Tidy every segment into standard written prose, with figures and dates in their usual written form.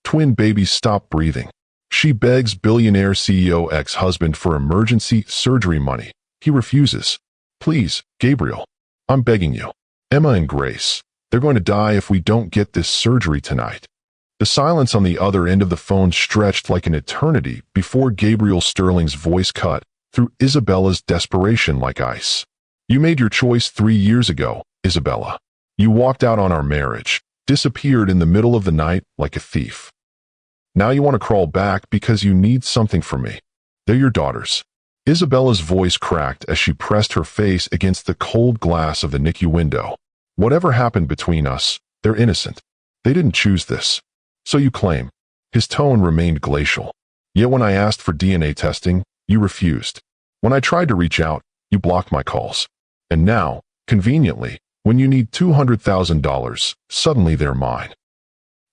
Twin babies stop breathing. She begs billionaire CEO ex-husband for emergency surgery money. He refuses. Please, Gabriel. I'm begging you. Emma and Grace. They're going to die if we don't get this surgery tonight. The silence on the other end of the phone stretched like an eternity before Gabriel Sterling's voice cut through Isabella's desperation like ice. You made your choice 3 years ago, Isabella. You walked out on our marriage, disappeared in the middle of the night like a thief. Now you want to crawl back because you need something from me. They're your daughters. Isabella's voice cracked as she pressed her face against the cold glass of the NICU window. Whatever happened between us, they're innocent. They didn't choose this. So you claim. His tone remained glacial. Yet when I asked for DNA testing, you refused. When I tried to reach out, you blocked my calls. And now, conveniently, when you need $200,000, suddenly they're mine.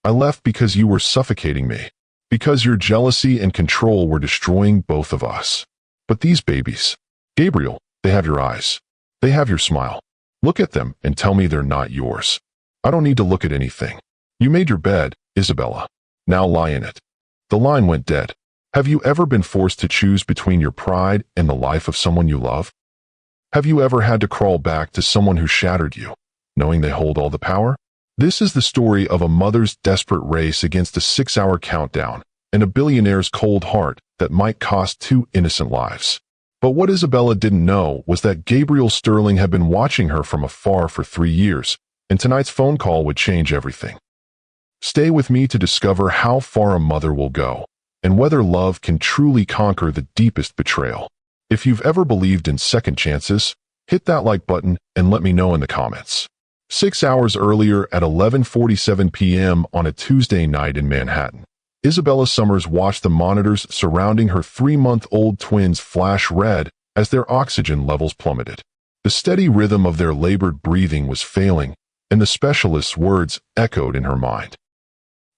I left because you were suffocating me. Because your jealousy and control were destroying both of us. But these babies, Gabriel, they have your eyes. They have your smile. Look at them and tell me they're not yours. I don't need to look at anything. You made your bed, Isabella. Now lie in it. The line went dead. Have you ever been forced to choose between your pride and the life of someone you love? Have you ever had to crawl back to someone who shattered you, knowing they hold all the power? This is the story of a mother's desperate race against a 6-hour countdown and a billionaire's cold heart that might cost 2 innocent lives. But what Isabella didn't know was that Gabriel Sterling had been watching her from afar for 3 years, and tonight's phone call would change everything. Stay with me to discover how far a mother will go, and whether love can truly conquer the deepest betrayal. If you've ever believed in second chances, hit that like button and let me know in the comments. 6 hours earlier at 11:47 p.m. on a Tuesday night in Manhattan, Isabella Summers watched the monitors surrounding her 3-month-old twins flash red as their oxygen levels plummeted. The steady rhythm of their labored breathing was failing, and the specialist's words echoed in her mind.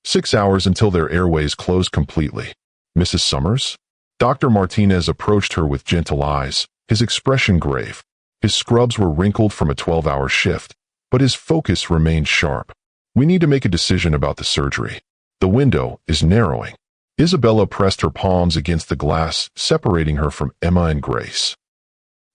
6 hours until their airways closed completely. Mrs. Summers? Dr. Martinez approached her with gentle eyes, his expression grave. His scrubs were wrinkled from a 12-hour shift, but his focus remained sharp. We need to make a decision about the surgery. The window is narrowing. Isabella pressed her palms against the glass, separating her from Emma and Grace.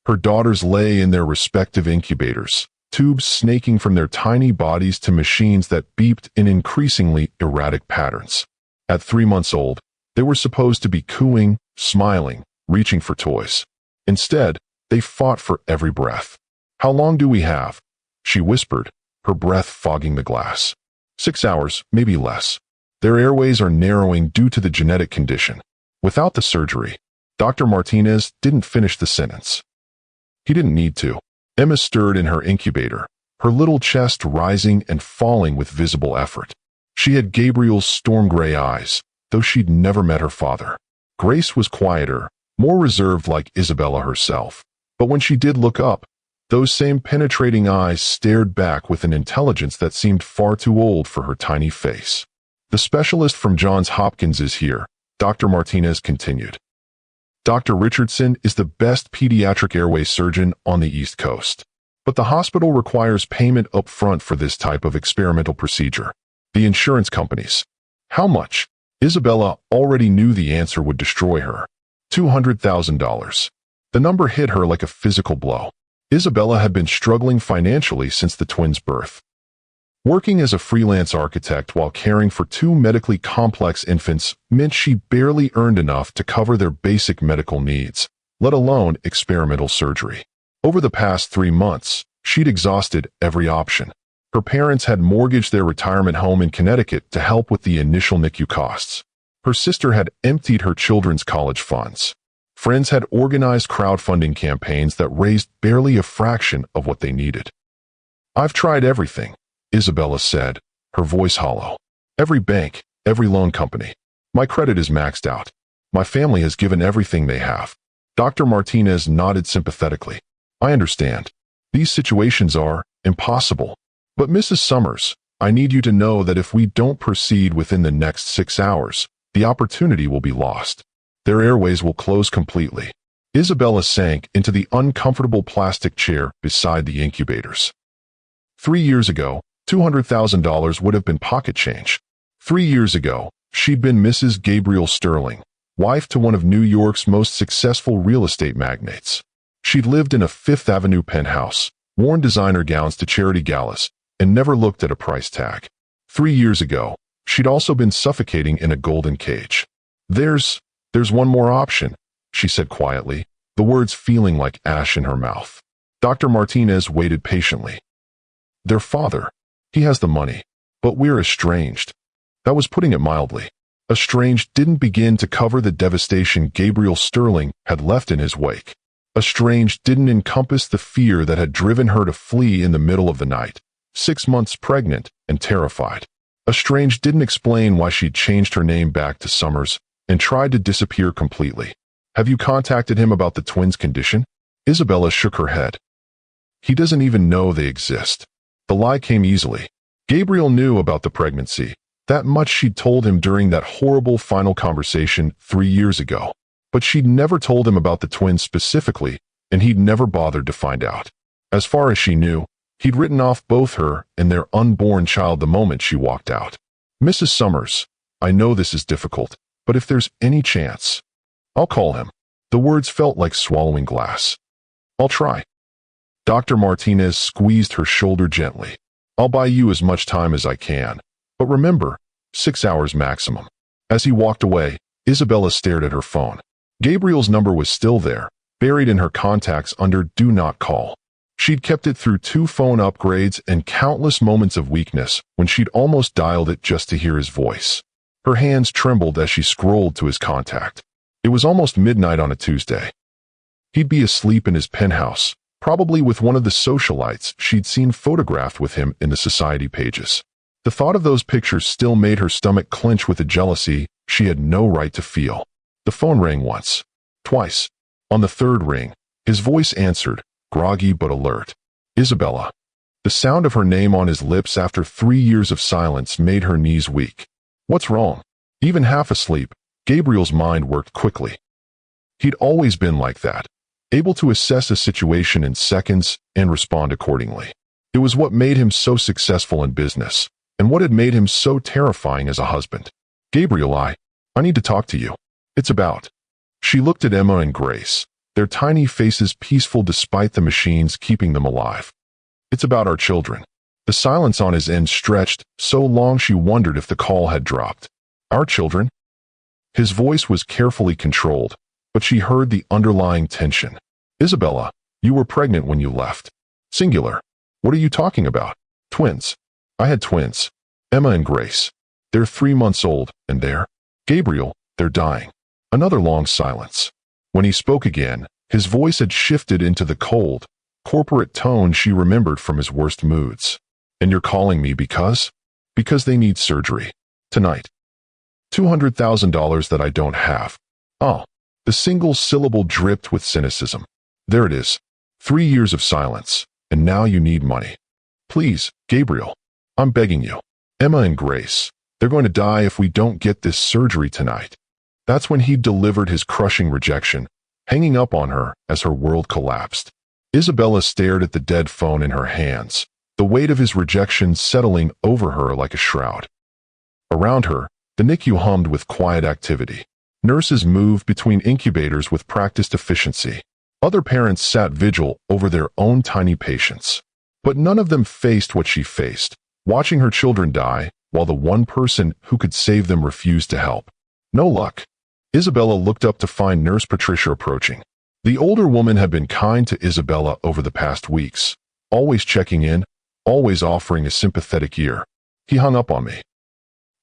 Her daughters lay in their respective incubators, tubes snaking from their tiny bodies to machines that beeped in increasingly erratic patterns. At 3 months old, they were supposed to be cooing, smiling, reaching for toys. Instead, they fought for every breath. How long do we have? She whispered, her breath fogging the glass. 6 hours, maybe less. Their airways are narrowing due to the genetic condition. Without the surgery, Dr. Martinez didn't finish the sentence. He didn't need to. Emma stirred in her incubator, her little chest rising and falling with visible effort. She had Gabriel's storm gray eyes, though she'd never met her father. Grace was quieter, more reserved like Isabella herself. But when she did look up, those same penetrating eyes stared back with an intelligence that seemed far too old for her tiny face. The specialist from Johns Hopkins is here, Dr. Martinez continued. Dr. Richardson is the best pediatric airway surgeon on the East Coast. But the hospital requires payment up front for this type of experimental procedure. The insurance companies. How much? Isabella already knew the answer would destroy her. $200,000. The number hit her like a physical blow. Isabella had been struggling financially since the twins' birth. Working as a freelance architect while caring for 2 medically complex infants meant she barely earned enough to cover their basic medical needs, let alone experimental surgery. Over the past 3 months, she'd exhausted every option. Her parents had mortgaged their retirement home in Connecticut to help with the initial NICU costs. Her sister had emptied her children's college funds. Friends had organized crowdfunding campaigns that raised barely a fraction of what they needed. I've tried everything, Isabella said, her voice hollow. Every bank, every loan company. My credit is maxed out. My family has given everything they have. Dr. Martinez nodded sympathetically. I understand. These situations are impossible. But Mrs. Summers, I need you to know that if we don't proceed within the next 6 hours, the opportunity will be lost. Their airways will close completely. Isabella sank into the uncomfortable plastic chair beside the incubators. 3 years ago, $200,000 would have been pocket change. 3 years ago, She'd been Mrs. Gabriel Sterling, wife to one of New York's most successful real estate magnates. She'd lived in a Fifth Avenue penthouse, worn designer gowns to charity galas, and never looked at a price tag. 3 years ago, she'd also been suffocating in a golden cage. There's one more option, she said quietly, the words feeling like ash in her mouth. Dr. Martinez waited patiently. Their father. He has the money, but we're estranged. That was putting it mildly. Estranged didn't begin to cover the devastation Gabriel Sterling had left in his wake. Estranged didn't encompass the fear that had driven her to flee in the middle of the night, 6 months pregnant and terrified. Estranged didn't explain why she'd changed her name back to Summers and tried to disappear completely. Have you contacted him about the twins' condition? Isabella shook her head. He doesn't even know they exist. The lie came easily. Gabriel knew about the pregnancy. That much she'd told him during that horrible final conversation 3 years ago. But she'd never told him about the twins specifically, and he'd never bothered to find out. As far as she knew, he'd written off both her and their unborn child the moment she walked out. Mrs. Summers, I know this is difficult, but if there's any chance, I'll call him. The words felt like swallowing glass. I'll try. Dr. Martinez squeezed her shoulder gently. I'll buy you as much time as I can. But remember, 6 hours maximum. As he walked away, Isabella stared at her phone. Gabriel's number was still there, buried in her contacts under Do Not Call. She'd kept it through 2 phone upgrades and countless moments of weakness when she'd almost dialed it just to hear his voice. Her hands trembled as she scrolled to his contact. It was almost midnight on a Tuesday. He'd be asleep in his penthouse, probably with one of the socialites she'd seen photographed with him in the society pages. The thought of those pictures still made her stomach clench with a jealousy she had no right to feel. The phone rang once, twice. On the third ring, his voice answered, groggy but alert. Isabella. The sound of her name on his lips after 3 years of silence made her knees weak. What's wrong? Even half asleep, Gabriel's mind worked quickly. He'd always been like that, able to assess a situation in seconds and respond accordingly. It was what made him so successful in business, and what had made him so terrifying as a husband. Gabriel, I need to talk to you. It's about. She looked at Emma and Grace, their tiny faces peaceful despite the machines keeping them alive. It's about our children. The silence on his end stretched so long she wondered if the call had dropped. Our children? His voice was carefully controlled, but she heard the underlying tension. Isabella, you were pregnant when you left. Singular. What are you talking about? Twins. I had twins. Emma and Grace. They're 3 months old, and Gabriel, they're dying. Another long silence. When he spoke again, his voice had shifted into the cold, corporate tone she remembered from his worst moods. And you're calling me because? Because they need surgery. Tonight. $200,000 that I don't have. Oh. The single syllable dripped with cynicism. There it is. 3 years of silence, and now you need money. Please, Gabriel. I'm begging you. Emma and Grace. They're going to die if we don't get this surgery tonight. That's when he delivered his crushing rejection, hanging up on her as her world collapsed. Isabella stared at the dead phone in her hands, the weight of his rejection settling over her like a shroud. Around her, the NICU hummed with quiet activity. Nurses moved between incubators with practiced efficiency. Other parents sat vigil over their own tiny patients. But none of them faced what she faced, watching her children die, while the one person who could save them refused to help. No luck. Isabella looked up to find Nurse Patricia approaching. The older woman had been kind to Isabella over the past weeks, always checking in, always offering a sympathetic ear. He hung up on me.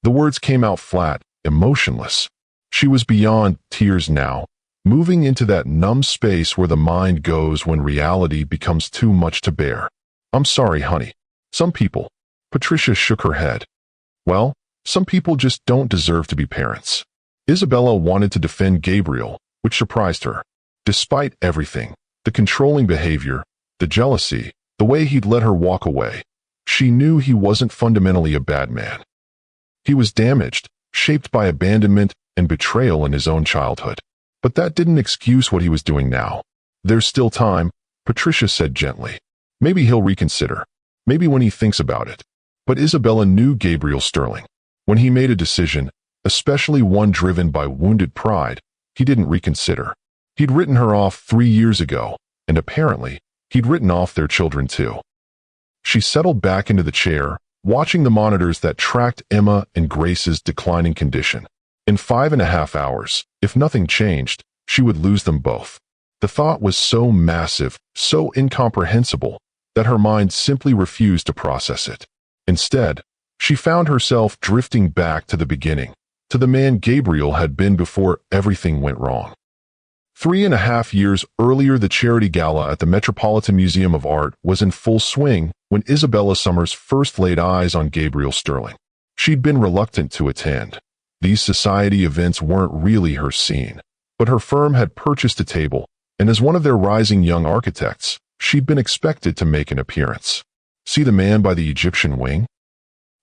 The words came out flat, emotionless. She was beyond tears now, moving into that numb space where the mind goes when reality becomes too much to bear. I'm sorry, honey. Some people. Patricia shook her head. Well, some people just don't deserve to be parents. Isabella wanted to defend Gabriel, which surprised her. Despite everything, the controlling behavior, the jealousy, the way he'd let her walk away, she knew he wasn't fundamentally a bad man. He was damaged, shaped by abandonment and betrayal in his own childhood. But that didn't excuse what he was doing now. There's still time, Patricia said gently. Maybe he'll reconsider. Maybe when he thinks about it. But Isabella knew Gabriel Sterling. When he made a decision, especially one driven by wounded pride, he didn't reconsider. He'd written her off 3 years ago, and apparently, he'd written off their children too. She settled back into the chair, watching the monitors that tracked Emma and Grace's declining condition. In 5.5 hours, if nothing changed, she would lose them both. The thought was so massive, so incomprehensible, that her mind simply refused to process it. Instead, she found herself drifting back to the beginning, to the man Gabriel had been before everything went wrong. 3.5 years earlier, the charity gala at the Metropolitan Museum of Art was in full swing when Isabella Summers first laid eyes on Gabriel Sterling. She'd been reluctant to attend. These society events weren't really her scene, but her firm had purchased a table, and as one of their rising young architects, she'd been expected to make an appearance. See the man by the Egyptian wing?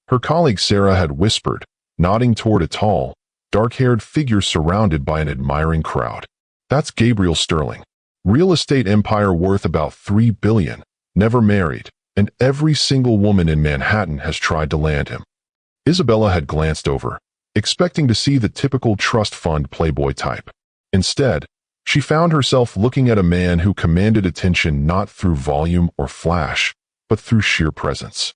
Her colleague Sarah had whispered, nodding toward a tall, dark-haired figure surrounded by an admiring crowd. That's Gabriel Sterling. Real estate empire worth about $3 billion, never married, and every single woman in Manhattan has tried to land him. Isabella had glanced over, expecting to see the typical trust fund playboy type. Instead, she found herself looking at a man who commanded attention not through volume or flash, but through sheer presence.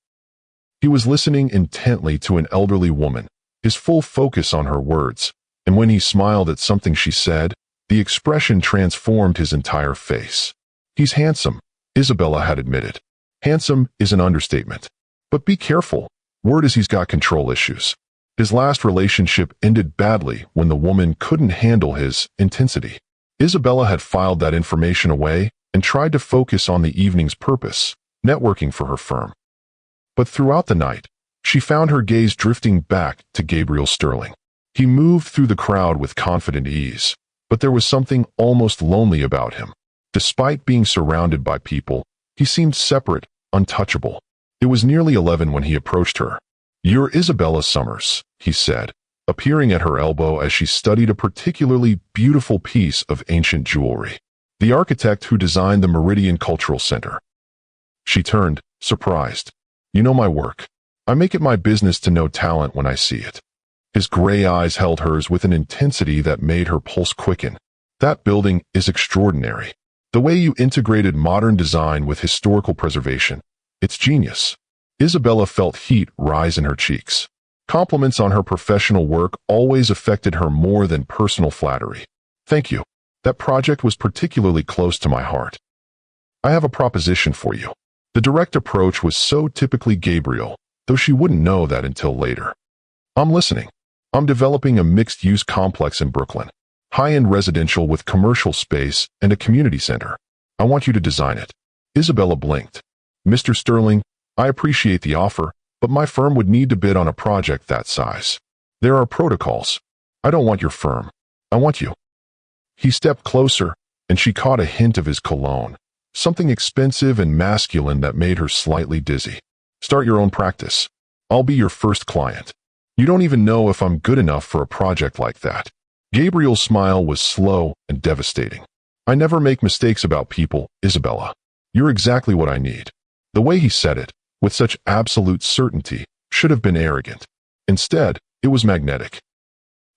He was listening intently to an elderly woman, his full focus on her words, and when he smiled at something she said, the expression transformed his entire face. He's handsome, Isabella had admitted. Handsome is an understatement. But be careful, word is he's got control issues. His last relationship ended badly when the woman couldn't handle his intensity. Isabella had filed that information away and tried to focus on the evening's purpose, networking for her firm. But throughout the night, she found her gaze drifting back to Gabriel Sterling. He moved through the crowd with confident ease, but there was something almost lonely about him. Despite being surrounded by people, he seemed separate, untouchable. It was nearly 11 when he approached her. "You're Isabella Summers," he said, appearing at her elbow as she studied a particularly beautiful piece of ancient jewelry. "The architect who designed the Meridian Cultural Center." She turned, surprised. "You know my work. I make it my business to know talent when I see it." His gray eyes held hers with an intensity that made her pulse quicken. "That building is extraordinary. The way you integrated modern design with historical preservation, it's genius." Isabella felt heat rise in her cheeks. Compliments on her professional work always affected her more than personal flattery. "Thank you. That project was particularly close to my heart. I have a proposition for you." The direct approach was so typically Gabriel, though she wouldn't know that until later. "I'm listening. I'm developing a mixed-use complex in Brooklyn. High-end residential with commercial space and a community center. I want you to design it." Isabella blinked. "Mr. Sterling, I appreciate the offer, but my firm would need to bid on a project that size. There are protocols. I don't want your firm. I want you." He stepped closer, and she caught a hint of his cologne, something expensive and masculine that made her slightly dizzy. "Start your own practice. I'll be your first client. You don't even know if I'm good enough for a project like that." Gabriel's smile was slow and devastating. "I never make mistakes about people, Isabella. You're exactly what I need." The way he said it, with such absolute certainty, should have been arrogant. Instead, it was magnetic.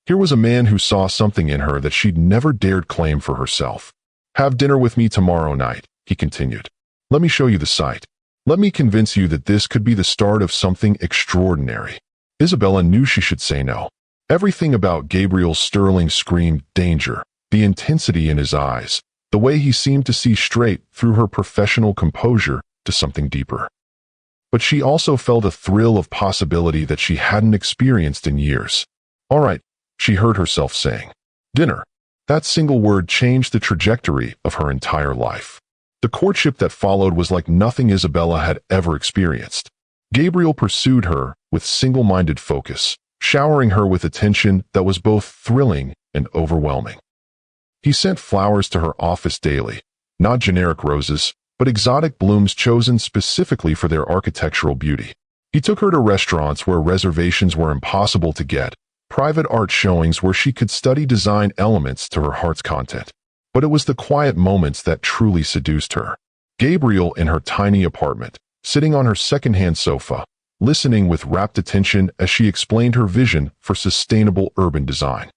Here was a man who saw something in her that she'd never dared claim for herself. "Have dinner with me tomorrow night," he continued. "Let me show you the site. Let me convince you that this could be the start of something extraordinary." Isabella knew she should say no. Everything about Gabriel Sterling screamed danger, the intensity in his eyes, the way he seemed to see straight through her professional composure to something deeper. But she also felt a thrill of possibility that she hadn't experienced in years. "All right," she heard herself saying. "Dinner." That single word changed the trajectory of her entire life. The courtship that followed was like nothing Isabella had ever experienced. Gabriel pursued her with single-minded focus, showering her with attention that was both thrilling and overwhelming. He sent flowers to her office daily, not generic roses, but exotic blooms chosen specifically for their architectural beauty. He took her to restaurants where reservations were impossible to get, private art showings where she could study design elements to her heart's content. But it was the quiet moments that truly seduced her. Gabriel in her tiny apartment, sitting on her second-hand sofa, listening with rapt attention as she explained her vision for sustainable urban design.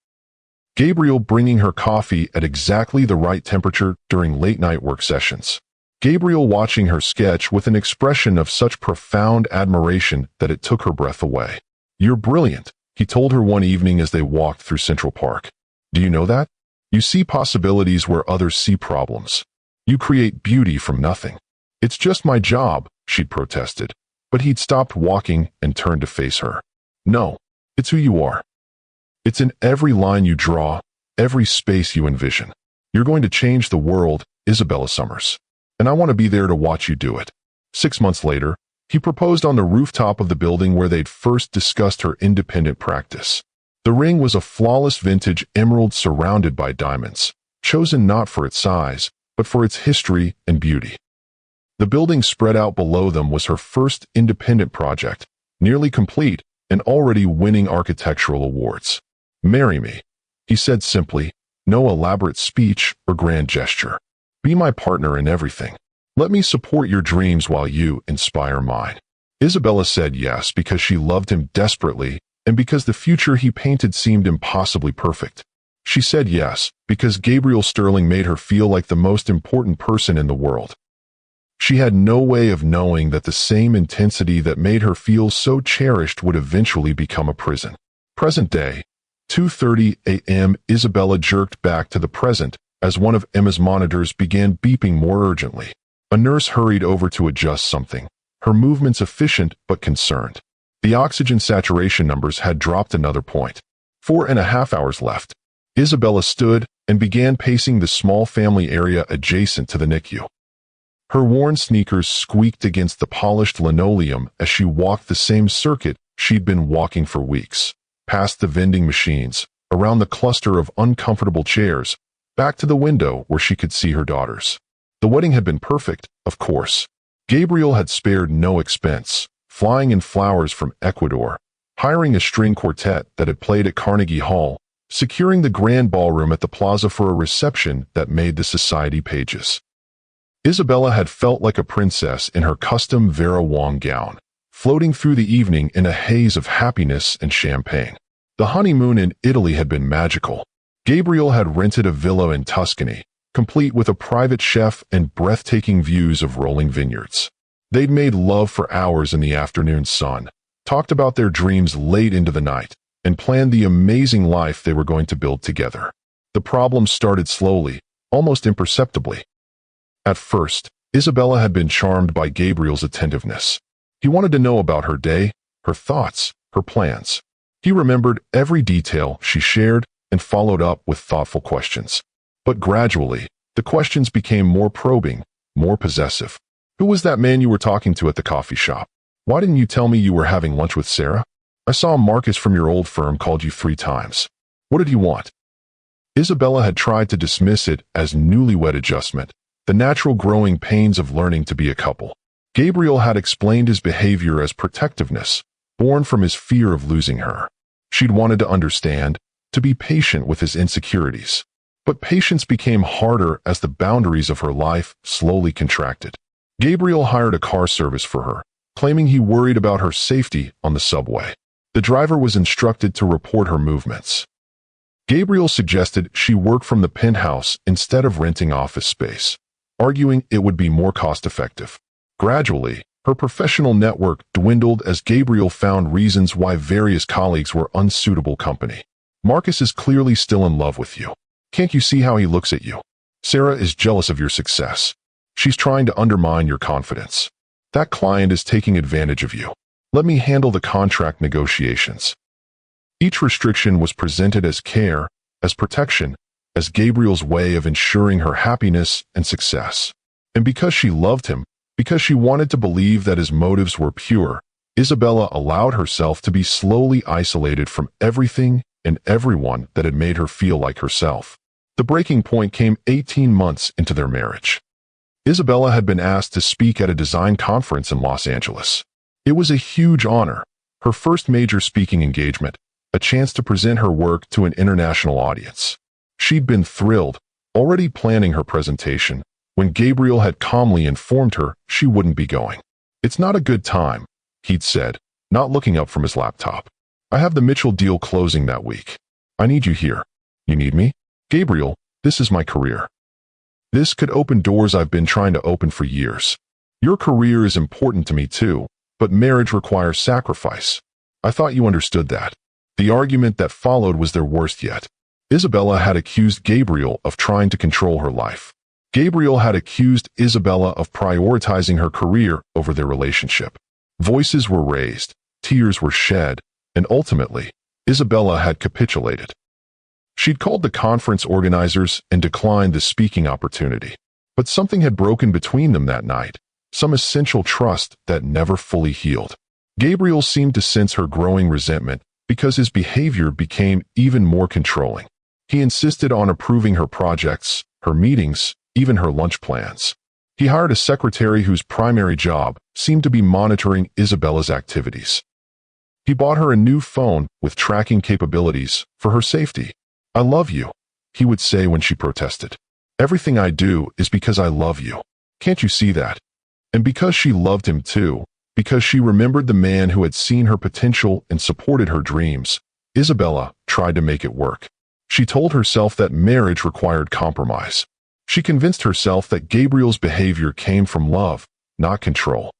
Gabriel bringing her coffee at exactly the right temperature during late-night work sessions. Gabriel watching her sketch with an expression of such profound admiration that it took her breath away. "You're brilliant," he told her one evening as they walked through Central Park. "Do you know that? You see possibilities where others see problems. You create beauty from nothing." "It's just my job," she'd protested, but he'd stopped walking and turned to face her. "No, it's who you are. It's in every line you draw, every space you envision. You're going to change the world, Isabella Summers. And I want to be there to watch you do it." 6 months later, he proposed on the rooftop of the building where they'd first discussed her independent practice. The ring was a flawless vintage emerald surrounded by diamonds, chosen not for its size, but for its history and beauty. The building spread out below them was her first independent project, nearly complete and already winning architectural awards. "Marry me," he said simply, no elaborate speech or grand gesture. "Be my partner in everything. Let me support your dreams while you inspire mine." Isabella said yes because she loved him desperately and because the future he painted seemed impossibly perfect. She said yes because Gabriel Sterling made her feel like the most important person in the world. She had no way of knowing that the same intensity that made her feel so cherished would eventually become a prison. Present day, 2:30 a.m. Isabella jerked back to the present as one of Emma's monitors began beeping more urgently. A nurse hurried over to adjust something, her movements efficient but concerned. The oxygen saturation numbers had dropped another point. 4.5 hours left. Isabella stood and began pacing the small family area adjacent to the NICU. Her worn sneakers squeaked against the polished linoleum as she walked the same circuit she'd been walking for weeks, past the vending machines, around the cluster of uncomfortable chairs, back to the window where she could see her daughters. The wedding had been perfect, of course. Gabriel had spared no expense, flying in flowers from Ecuador, hiring a string quartet that had played at Carnegie Hall, securing the grand ballroom at the plaza for a reception that made the society pages. Isabella had felt like a princess in her custom Vera Wang gown, floating through the evening in a haze of happiness and champagne. The honeymoon in Italy had been magical. Gabriel had rented a villa in Tuscany, complete with a private chef and breathtaking views of rolling vineyards. They'd made love for hours in the afternoon sun, talked about their dreams late into the night, and planned the amazing life they were going to build together. The problems started slowly, almost imperceptibly. At first, Isabella had been charmed by Gabriel's attentiveness. He wanted to know about her day, her thoughts, her plans. He remembered every detail she shared and followed up with thoughtful questions. But gradually, the questions became more probing, more possessive. "Who was that man you were talking to at the coffee shop? Why didn't you tell me you were having lunch with Sarah? I saw Marcus from your old firm called you 3 times. What did he want?" Isabella had tried to dismiss it as newlywed adjustment, the natural growing pains of learning to be a couple. Gabriel had explained his behavior as protectiveness, born from his fear of losing her. She'd wanted to understand, to be patient with his insecurities. But patience became harder as the boundaries of her life slowly contracted. Gabriel hired a car service for her, claiming he worried about her safety on the subway. The driver was instructed to report her movements. Gabriel suggested she work from the penthouse instead of renting office space, arguing it would be more cost-effective. Gradually, her professional network dwindled as Gabriel found reasons why various colleagues were unsuitable company. "Marcus is clearly still in love with you. Can't you see how he looks at you? Sarah is jealous of your success. She's trying to undermine your confidence. That client is taking advantage of you. Let me handle the contract negotiations." Each restriction was presented as care, as protection, as Gabriel's way of ensuring her happiness and success. And because she loved him, because she wanted to believe that his motives were pure, Isabella allowed herself to be slowly isolated from everything and everyone that had made her feel like herself. The breaking point came 18 months into their marriage. Isabella had been asked to speak at a design conference in Los Angeles. It was a huge honor, her first major speaking engagement, a chance to present her work to an international audience. She'd been thrilled, already planning her presentation, when Gabriel had calmly informed her she wouldn't be going. "It's not a good time," he'd said, not looking up from his laptop. I have the Mitchell deal closing that week. I need you here. You need me? Gabriel, this is my career. This could open doors I've been trying to open for years. Your career is important to me too, but marriage requires sacrifice. I thought you understood that. The argument that followed was their worst yet. Isabella had accused Gabriel of trying to control her life. Gabriel had accused Isabella of prioritizing her career over their relationship. Voices were raised, tears were shed, and ultimately, Isabella had capitulated. She'd called the conference organizers and declined the speaking opportunity. But something had broken between them that night, some essential trust that never fully healed. Gabriel seemed to sense her growing resentment because his behavior became even more controlling. He insisted on approving her projects, her meetings, even her lunch plans. He hired a secretary whose primary job seemed to be monitoring Isabella's activities. He bought her a new phone with tracking capabilities for her safety. "I love you," he would say when she protested. "Everything I do is because I love you. Can't you see that?" And because she loved him too, because she remembered the man who had seen her potential and supported her dreams, Isabella tried to make it work. She told herself that marriage required compromise. She convinced herself that Gabriel's behavior came from love, not control.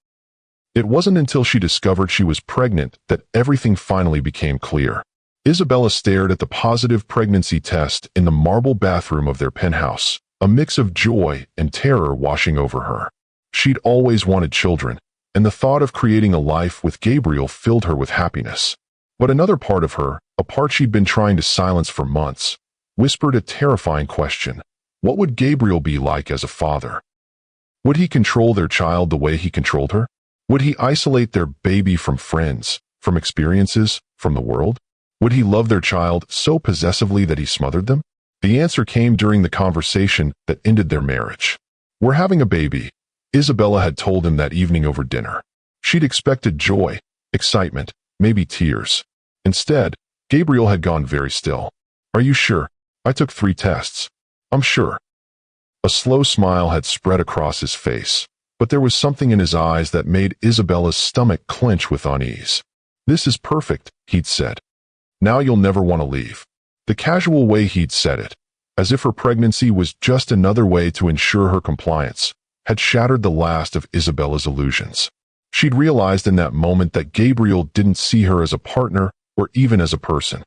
It wasn't until she discovered she was pregnant that everything finally became clear. Isabella stared at the positive pregnancy test in the marble bathroom of their penthouse, a mix of joy and terror washing over her. She'd always wanted children, and the thought of creating a life with Gabriel filled her with happiness. But another part of her, a part she'd been trying to silence for months, whispered a terrifying question. What would Gabriel be like as a father? Would he control their child the way he controlled her? Would he isolate their baby from friends, from experiences, from the world? Would he love their child so possessively that he smothered them? The answer came during the conversation that ended their marriage. "We're having a baby," Isabella had told him that evening over dinner. She'd expected joy, excitement, maybe tears. Instead, Gabriel had gone very still. "Are you sure? I took 3 tests. I'm sure." A slow smile had spread across his face, but there was something in his eyes that made Isabella's stomach clench with unease. "This is perfect," he'd said. "Now you'll never want to leave." The casual way he'd said it, as if her pregnancy was just another way to ensure her compliance, had shattered the last of Isabella's illusions. She'd realized in that moment that Gabriel didn't see her as a partner or even as a person.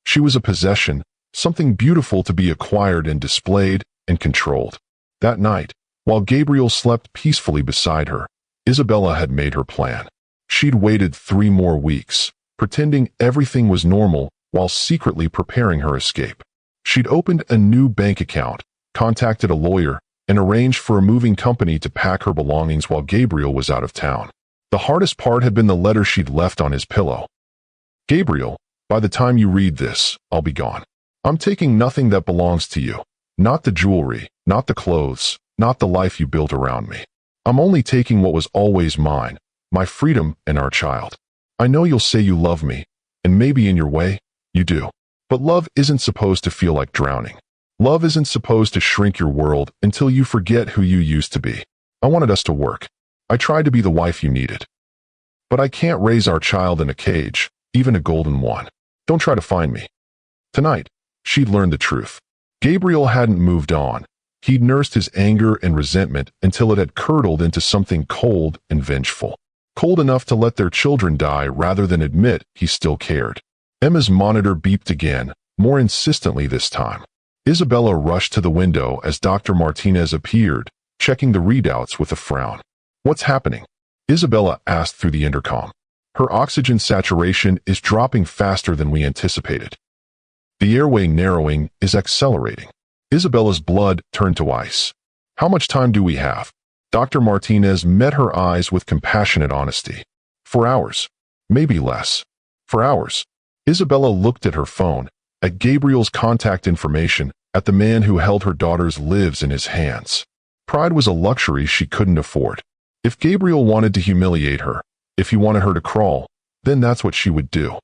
She was a possession, something beautiful to be acquired and displayed and controlled. That night, while Gabriel slept peacefully beside her, Isabella had made her plan. She'd waited 3 more weeks, pretending everything was normal while secretly preparing her escape. She'd opened a new bank account, contacted a lawyer, and arranged for a moving company to pack her belongings while Gabriel was out of town. The hardest part had been the letter she'd left on his pillow. "Gabriel, by the time you read this, I'll be gone. I'm taking nothing that belongs to you. Not the jewelry, not the clothes, not the life you built around me. I'm only taking what was always mine, my freedom and our child. I know you'll say you love me, and maybe in your way, you do. But love isn't supposed to feel like drowning. Love isn't supposed to shrink your world until you forget who you used to be. I wanted us to work. I tried to be the wife you needed. But I can't raise our child in a cage, even a golden one. Don't try to find me." Tonight, she'd learned the truth. Gabriel hadn't moved on. He'd nursed his anger and resentment until it had curdled into something cold and vengeful. Cold enough to let their children die rather than admit he still cared. Emma's monitor beeped again, more insistently this time. Isabella rushed to the window as Dr. Martinez appeared, checking the readouts with a frown. "What's happening?" Isabella asked through the intercom. "Her oxygen saturation is dropping faster than we anticipated. The airway narrowing is accelerating." Isabella's blood turned to ice. "How much time do we have?" Dr. Martinez met her eyes with compassionate honesty. "4 hours. Maybe less. 4 hours." Isabella looked at her phone, at Gabriel's contact information, at the man who held her daughter's lives in his hands. Pride was a luxury she couldn't afford. If Gabriel wanted to humiliate her, if he wanted her to crawl, then that's what she would do.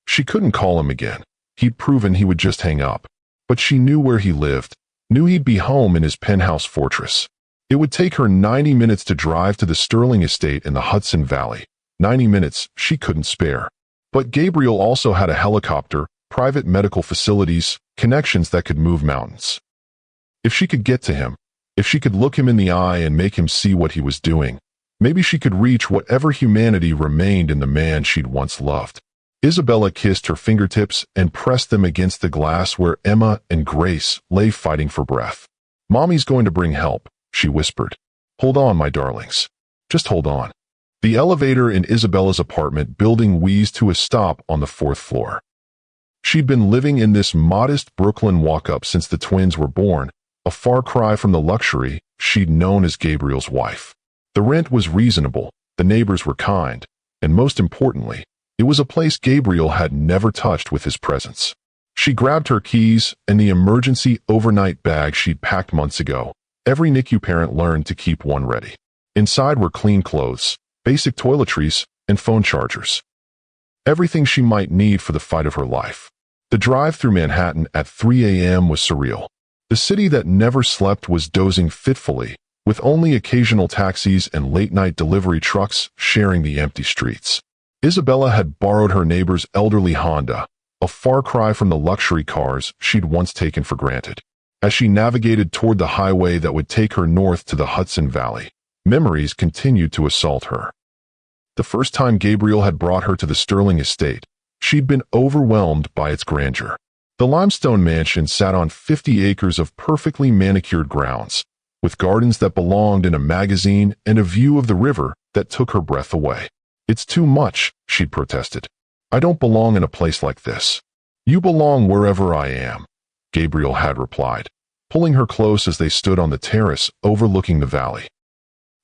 She couldn't call him again. He'd proven he would just hang up. But she knew where he lived, knew he'd be home in his penthouse fortress. It would take her 90 minutes to drive to the Sterling estate in the Hudson Valley, 90 minutes she couldn't spare. But Gabriel also had a helicopter, private medical facilities, connections that could move mountains. If she could get to him, if she could look him in the eye and make him see what he was doing, maybe she could reach whatever humanity remained in the man she'd once loved. Isabella kissed her fingertips and pressed them against the glass where Emma and Grace lay fighting for breath. "Mommy's going to bring help," she whispered. "Hold on, my darlings. Just hold on." The elevator in Isabella's apartment building wheezed to a stop on the 4th floor. She'd been living in this modest Brooklyn walk-up since the twins were born, a far cry from the luxury she'd known as Gabriel's wife. The rent was reasonable, the neighbors were kind, and most importantly, it was a place Gabriel had never touched with his presence. She grabbed her keys and the emergency overnight bag she'd packed months ago. Every NICU parent learned to keep one ready. Inside were clean clothes, basic toiletries, and phone chargers. Everything she might need for the fight of her life. The drive through Manhattan at 3 a.m. was surreal. The city that never slept was dozing fitfully, with only occasional taxis and late-night delivery trucks sharing the empty streets. Isabella had borrowed her neighbor's elderly Honda, a far cry from the luxury cars she'd once taken for granted. As she navigated toward the highway that would take her north to the Hudson Valley, memories continued to assault her. The first time Gabriel had brought her to the Sterling estate, she'd been overwhelmed by its grandeur. The limestone mansion sat on 50 acres of perfectly manicured grounds, with gardens that belonged in a magazine and a view of the river that took her breath away. "It's too much," she'd protested. "I don't belong in a place like this." "You belong wherever I am," Gabriel had replied, pulling her close as they stood on the terrace overlooking the valley.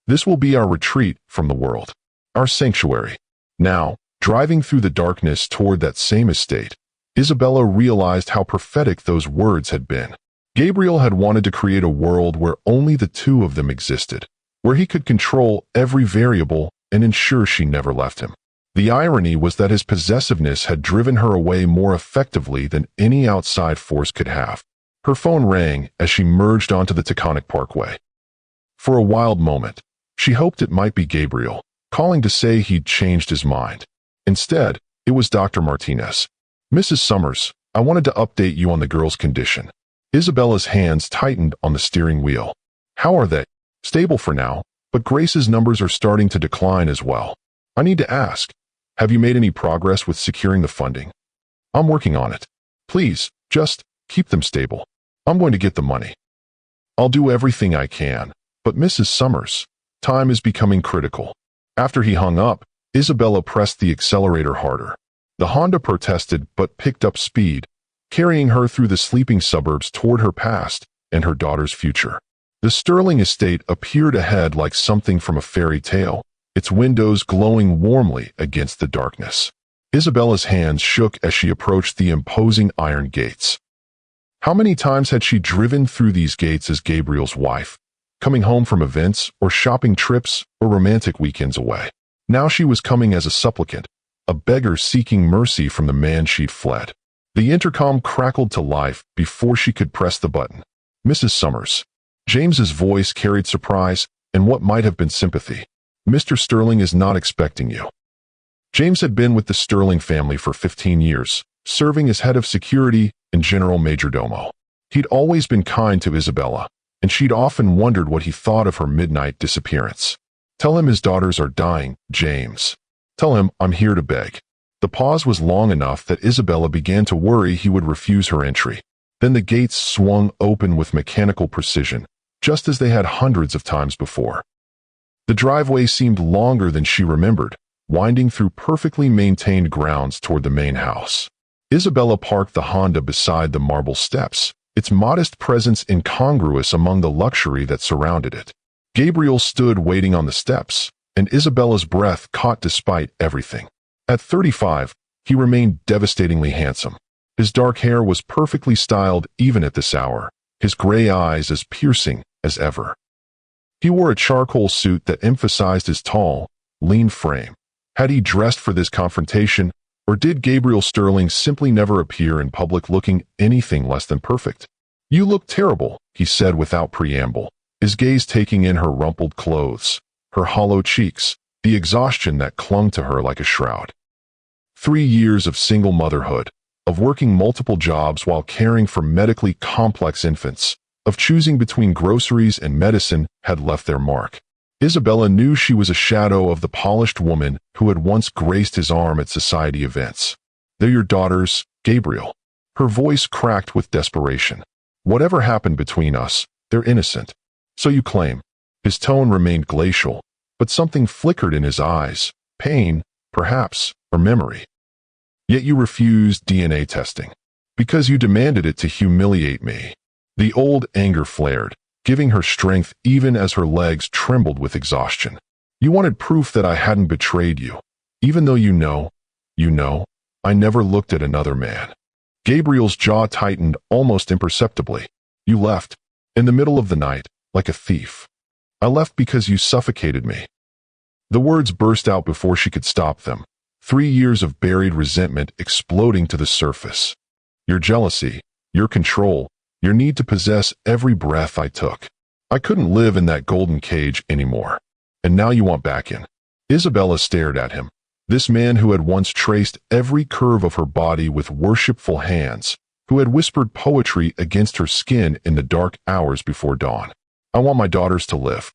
"This will be our retreat from the world, our sanctuary." Now, driving through the darkness toward that same estate, Isabella realized how prophetic those words had been. Gabriel had wanted to create a world where only the two of them existed, where he could control every variable and ensure she never left him. The irony was that his possessiveness had driven her away more effectively than any outside force could have. Her phone rang as she merged onto the Taconic Parkway. For a wild moment, she hoped it might be Gabriel, calling to say he'd changed his mind. Instead, it was Dr. Martinez. "Mrs. Summers, I wanted to update you on the girl's condition." Isabella's hands tightened on the steering wheel. "How are they?" "Stable for now, but Grace's numbers are starting to decline as well. I need to ask, have you made any progress with securing the funding?" "I'm working on it. Please, just keep them stable. I'm going to get the money. I'll do everything I can, but Mrs. Summers, time is becoming critical." After he hung up, Isabella pressed the accelerator harder. The Honda protested but picked up speed, carrying her through the sleeping suburbs toward her past and her daughter's future. The Sterling estate appeared ahead like something from a fairy tale, its windows glowing warmly against the darkness. Isabella's hands shook as she approached the imposing iron gates. How many times had she driven through these gates as Gabriel's wife, coming home from events or shopping trips or romantic weekends away? Now she was coming as a supplicant, a beggar seeking mercy from the man she'd fled. The intercom crackled to life before she could press the button. "Mrs. Summers." James's voice carried surprise and what might have been sympathy. "Mr. Sterling is not expecting you." James had been with the Sterling family for 15 years, serving as head of security and general majordomo. He'd always been kind to Isabella, and she'd often wondered what he thought of her midnight disappearance. "Tell him his daughters are dying, James. Tell him I'm here to beg." The pause was long enough that Isabella began to worry he would refuse her entry. Then the gates swung open with mechanical precision, just as they had hundreds of times before. The driveway seemed longer than she remembered, winding through perfectly maintained grounds toward the main house. Isabella parked the Honda beside the marble steps, its modest presence incongruous among the luxury that surrounded it. Gabriel stood waiting on the steps, and Isabella's breath caught despite everything. At 35, he remained devastatingly handsome. His dark hair was perfectly styled even at this hour, his gray eyes as piercing as ever. He wore a charcoal suit that emphasized his tall, lean frame. Had he dressed for this confrontation, or did Gabriel Sterling simply never appear in public looking anything less than perfect? "You look terrible," he said without preamble, his gaze taking in her rumpled clothes, her hollow cheeks, the exhaustion that clung to her like a shroud. 3 years of single motherhood, of working multiple jobs while caring for medically complex infants, of choosing between groceries and medicine had left their mark. Isabella knew she was a shadow of the polished woman who had once graced his arm at society events. "They're your daughters, Gabriel." Her voice cracked with desperation. "Whatever happened between us, they're innocent." "So you claim." His tone remained glacial, but something flickered in his eyes. Pain, perhaps, or memory. "Yet you refused DNA testing. Because you demanded it to humiliate me." The old anger flared, giving her strength even as her legs trembled with exhaustion. "You wanted proof that I hadn't betrayed you, even though you know, I never looked at another man." Gabriel's jaw tightened almost imperceptibly. "You left, in the middle of the night, like a thief." "I left because you suffocated me." The words burst out before she could stop them, 3 years of buried resentment exploding to the surface. "Your jealousy, your control, your need to possess every breath I took. I couldn't live in that golden cage anymore. And now you want back in." Isabella stared at him. This man who had once traced every curve of her body with worshipful hands, who had whispered poetry against her skin in the dark hours before dawn. "I want my daughters to live."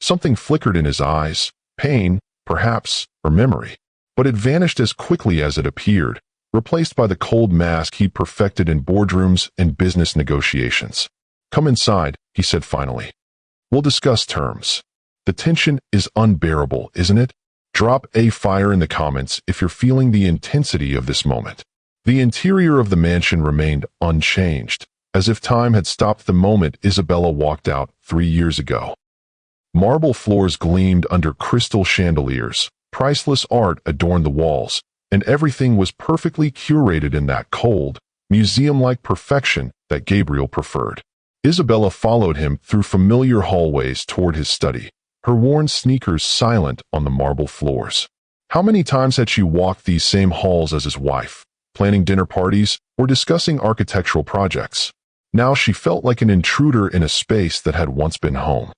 Something flickered in his eyes, pain, perhaps, or memory, but it vanished as quickly as it appeared, replaced by the cold mask he'd perfected in boardrooms and business negotiations. "Come inside," he said finally. "We'll discuss terms." The tension is unbearable, isn't it? Drop a fire in the comments if you're feeling the intensity of this moment. The interior of the mansion remained unchanged, as if time had stopped the moment Isabella walked out 3 years ago. Marble floors gleamed under crystal chandeliers, priceless art adorned the walls, and everything was perfectly curated in that cold, museum-like perfection that Gabriel preferred. Isabella followed him through familiar hallways toward his study, her worn sneakers silent on the marble floors. How many times had she walked these same halls as his wife, planning dinner parties or discussing architectural projects? Now she felt like an intruder in a space that had once been home.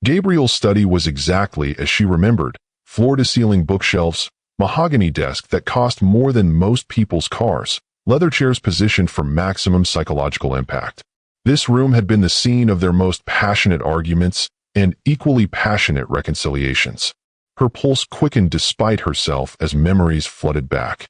Gabriel's study was exactly as she remembered, floor-to-ceiling bookshelves, mahogany desk that cost more than most people's cars, leather chairs positioned for maximum psychological impact. This room had been the scene of their most passionate arguments and equally passionate reconciliations. Her pulse quickened despite herself as memories flooded back.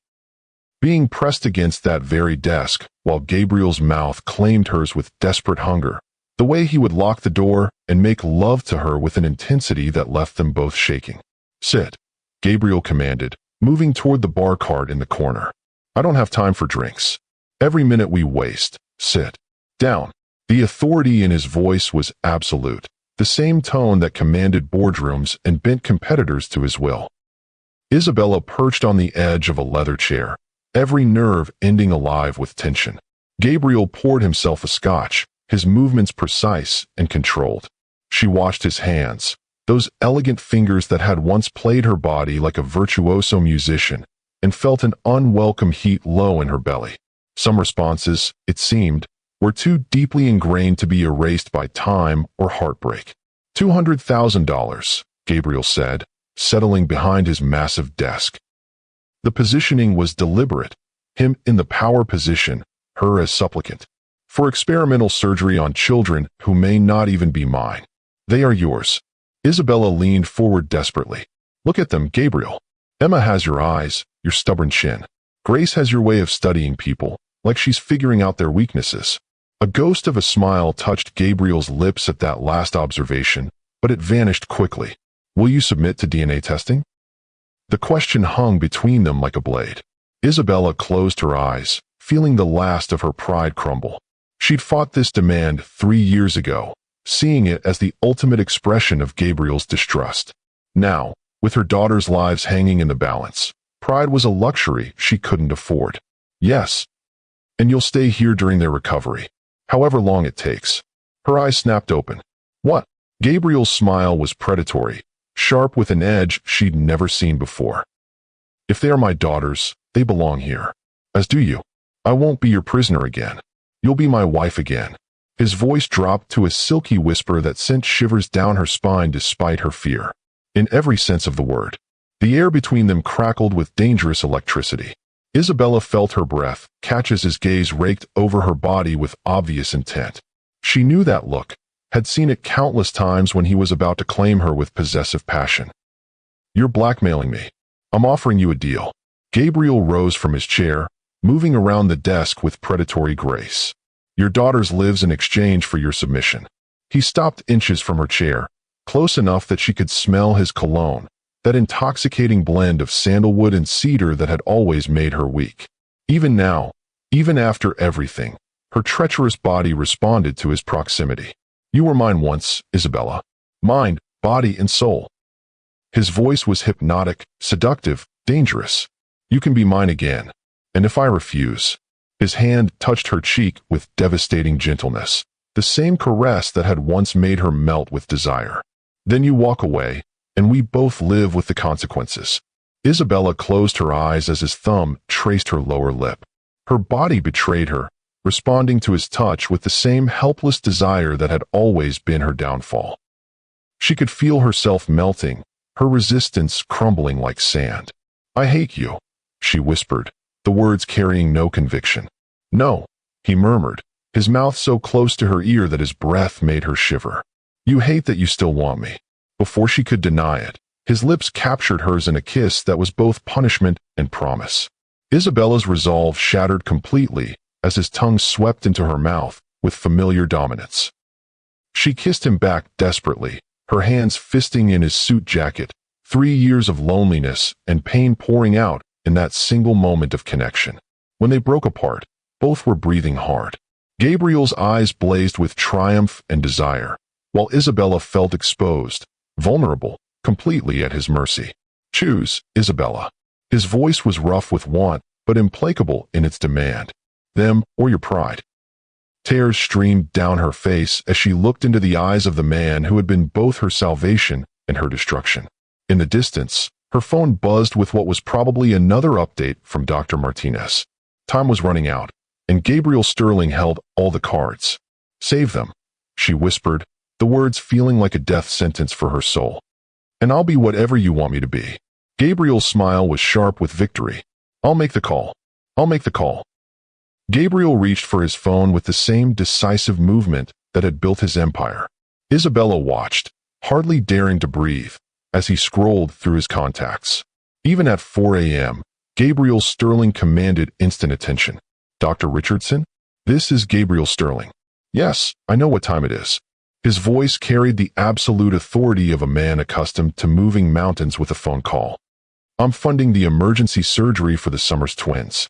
Being pressed against that very desk, while Gabriel's mouth claimed hers with desperate hunger, the way he would lock the door and make love to her with an intensity that left them both shaking. "Sit," Gabriel commanded, moving toward the bar cart in the corner. "I don't have time for drinks. Every minute we waste. Sit down." The authority in his voice was absolute, the same tone that commanded boardrooms and bent competitors to his will. Isabella perched on the edge of a leather chair, every nerve ending alive with tension. Gabriel poured himself a scotch, his movements precise and controlled. She watched his hands, those elegant fingers that had once played her body like a virtuoso musician, and felt an unwelcome heat low in her belly. Some responses, it seemed, were too deeply ingrained to be erased by time or heartbreak. $200,000, Gabriel said, settling behind his massive desk. The positioning was deliberate, him in the power position, her as supplicant. "For experimental surgery on children who may not even be mine. They are yours." Isabella leaned forward desperately. "Look at them, Gabriel. Emma has your eyes, your stubborn chin. Grace has your way of studying people, like she's figuring out their weaknesses." A ghost of a smile touched Gabriel's lips at that last observation, but it vanished quickly. "Will you submit to DNA testing?" The question hung between them like a blade. Isabella closed her eyes, feeling the last of her pride crumble. She'd fought this demand 3 years ago, seeing it as the ultimate expression of Gabriel's distrust. Now, with her daughters' lives hanging in the balance, pride was a luxury she couldn't afford. "Yes. And you'll stay here during their recovery, however long it takes." Her eyes snapped open. "What?" Gabriel's smile was predatory, sharp with an edge she'd never seen before. "If they are my daughters, they belong here. As do you. I won't be your prisoner again. You'll be my wife again." His voice dropped to a silky whisper that sent shivers down her spine despite her fear. in every sense of the word. The air between them crackled with dangerous electricity. Isabella felt her breath catch as his gaze raked over her body with obvious intent. She knew that look, had seen it countless times when he was about to claim her with possessive passion. "You're blackmailing me. I'm offering you a deal." Gabriel rose from his chair, moving around the desk with predatory grace. "Your daughter's lives in exchange for your submission." He stopped inches from her chair, close enough that she could smell his cologne, that intoxicating blend of sandalwood and cedar that had always made her weak. Even now, even after everything, her treacherous body responded to his proximity. "You were mine once, Isabella. Mind, body, and soul." His voice was hypnotic, seductive, dangerous. "You can be mine again. And if I refuse?" His hand touched her cheek with devastating gentleness, the same caress that had once made her melt with desire. "Then you walk away, and we both live with the consequences." Isabella closed her eyes as his thumb traced her lower lip. Her body betrayed her, responding to his touch with the same helpless desire that had always been her downfall. She could feel herself melting, her resistance crumbling like sand. "I hate you," she whispered, the words carrying no conviction. "No," he murmured, his mouth so close to her ear that his breath made her shiver. "You hate that you still want me." Before she could deny it, his lips captured hers in a kiss that was both punishment and promise. Isabella's resolve shattered completely as his tongue swept into her mouth with familiar dominance. She kissed him back desperately, her hands fisting in his suit jacket, 3 years of loneliness and pain pouring out in that single moment of connection. When they broke apart, both were breathing hard. Gabriel's eyes blazed with triumph and desire, while Isabella felt exposed, vulnerable, completely at his mercy. "Choose, Isabella." His voice was rough with want, but implacable in its demand. "Them or your pride." Tears streamed down her face as she looked into the eyes of the man who had been both her salvation and her destruction. In the distance, her phone buzzed with what was probably another update from Dr. Martinez. Time was running out, and Gabriel Sterling held all the cards. "Save them," she whispered, the words feeling like a death sentence for her soul. "And I'll be whatever you want me to be." Gabriel's smile was sharp with victory. "I'll make the call. I'll make the call." Gabriel reached for his phone with the same decisive movement that had built his empire. Isabella watched, hardly daring to breathe, as he scrolled through his contacts. Even at 4 a.m., Gabriel Sterling commanded instant attention. "Dr. Richardson? This is Gabriel Sterling." "Yes, I know what time it is." His voice carried the absolute authority of a man accustomed to moving mountains with a phone call. "I'm funding the emergency surgery for the Summers twins.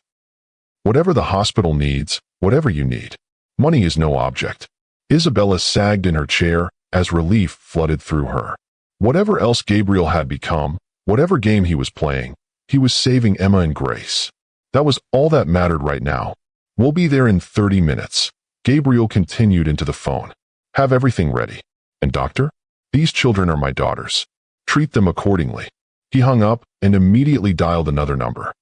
Whatever the hospital needs, whatever you need. Money is no object." Isabella sagged in her chair as relief flooded through her. Whatever else Gabriel had become, whatever game he was playing, he was saving Emma and Grace. That was all that mattered right now. "We'll be there in 30 minutes. Gabriel continued into the phone. "Have everything ready. And doctor? These children are my daughters. Treat them accordingly." He hung up and immediately dialed another number.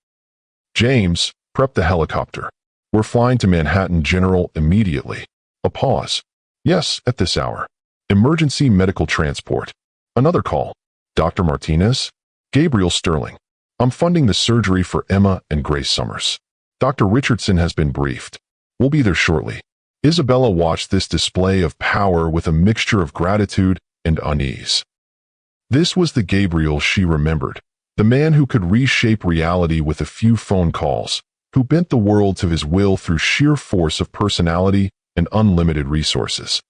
"James, prep the helicopter. We're flying to Manhattan General immediately." A pause. "Yes, at this hour. Emergency medical transport." Another call. "Dr. Martinez? Gabriel Sterling. I'm funding the surgery for Emma and Grace Summers. Dr. Richardson has been briefed. We'll be there shortly." Isabella watched this display of power with a mixture of gratitude and unease. This was the Gabriel she remembered, the man who could reshape reality with a few phone calls, who bent the world to his will through sheer force of personality and unlimited resources.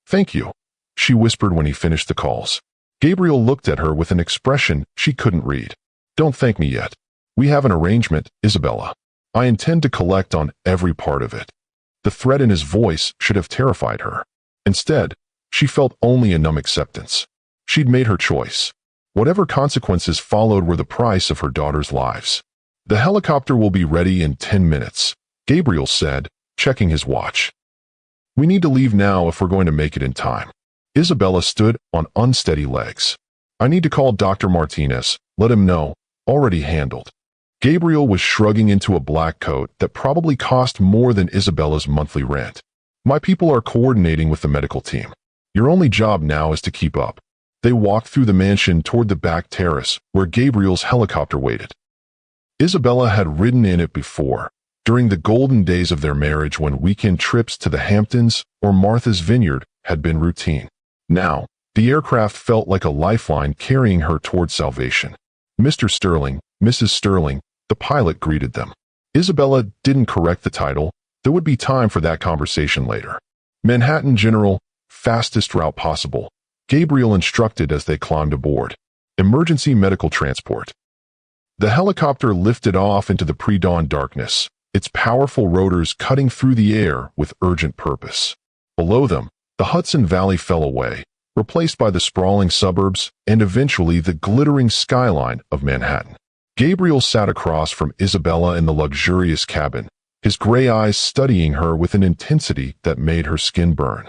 "Thank you," she whispered when he finished the calls. Gabriel looked at her with an expression she couldn't read. "Don't thank me yet. We have an arrangement, Isabella. I intend to collect on every part of it." The threat in his voice should have terrified her. Instead, she felt only a numb acceptance. She'd made her choice. Whatever consequences followed were the price of her daughter's lives. "The helicopter will be ready in 10 minutes, Gabriel said, checking his watch. "We need to leave now if we're going to make it in time." Isabella stood on unsteady legs. "I need to call Dr. Martinez, let him know, already handled." Gabriel was shrugging into a black coat that probably cost more than Isabella's monthly rent. "My people are coordinating with the medical team. Your only job now is to keep up." They walked through the mansion toward the back terrace where Gabriel's helicopter waited. Isabella had ridden in it before, during the golden days of their marriage when weekend trips to the Hamptons or Martha's Vineyard had been routine. Now, the aircraft felt like a lifeline carrying her toward salvation. Mr. Sterling, Mrs. Sterling, the pilot greeted them. Isabella didn't correct the title. There would be time for that conversation later. Manhattan General, fastest route possible, Gabriel instructed as they climbed aboard. Emergency medical transport. The helicopter lifted off into the pre-dawn darkness, its powerful rotors cutting through the air with urgent purpose. Below them, the Hudson Valley fell away, replaced by the sprawling suburbs and eventually the glittering skyline of Manhattan. Gabriel sat across from Isabella in the luxurious cabin, his gray eyes studying her with an intensity that made her skin burn.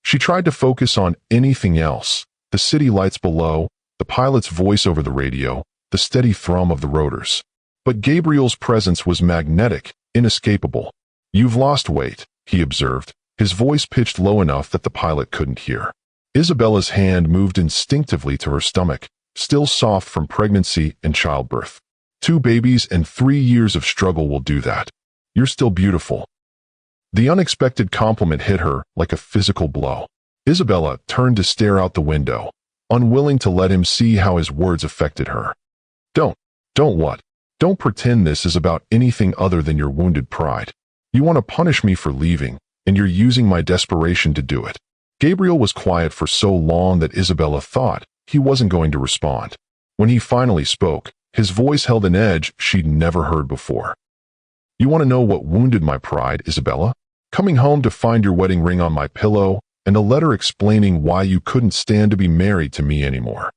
She tried to focus on anything else, the city lights below, the pilot's voice over the radio, the steady thrum of the rotors. But Gabriel's presence was magnetic, inescapable. "You've lost weight," he observed, his voice pitched low enough that the pilot couldn't hear. Isabella's hand moved instinctively to her stomach, still soft from pregnancy and childbirth. 2 babies and 3 years of struggle will do that. "You're still beautiful." The unexpected compliment hit her like a physical blow. Isabella turned to stare out the window, unwilling to let him see how his words affected her. Don't what? Don't pretend this is about anything other than your wounded pride. You want to punish me for leaving, and you're using my desperation to do it." Gabriel was quiet for so long that Isabella thought he wasn't going to respond. When he finally spoke, his voice held an edge she'd never heard before. "You want to know what wounded my pride, Isabella? Coming home to find your wedding ring on my pillow and a letter explaining why you couldn't stand to be married to me anymore."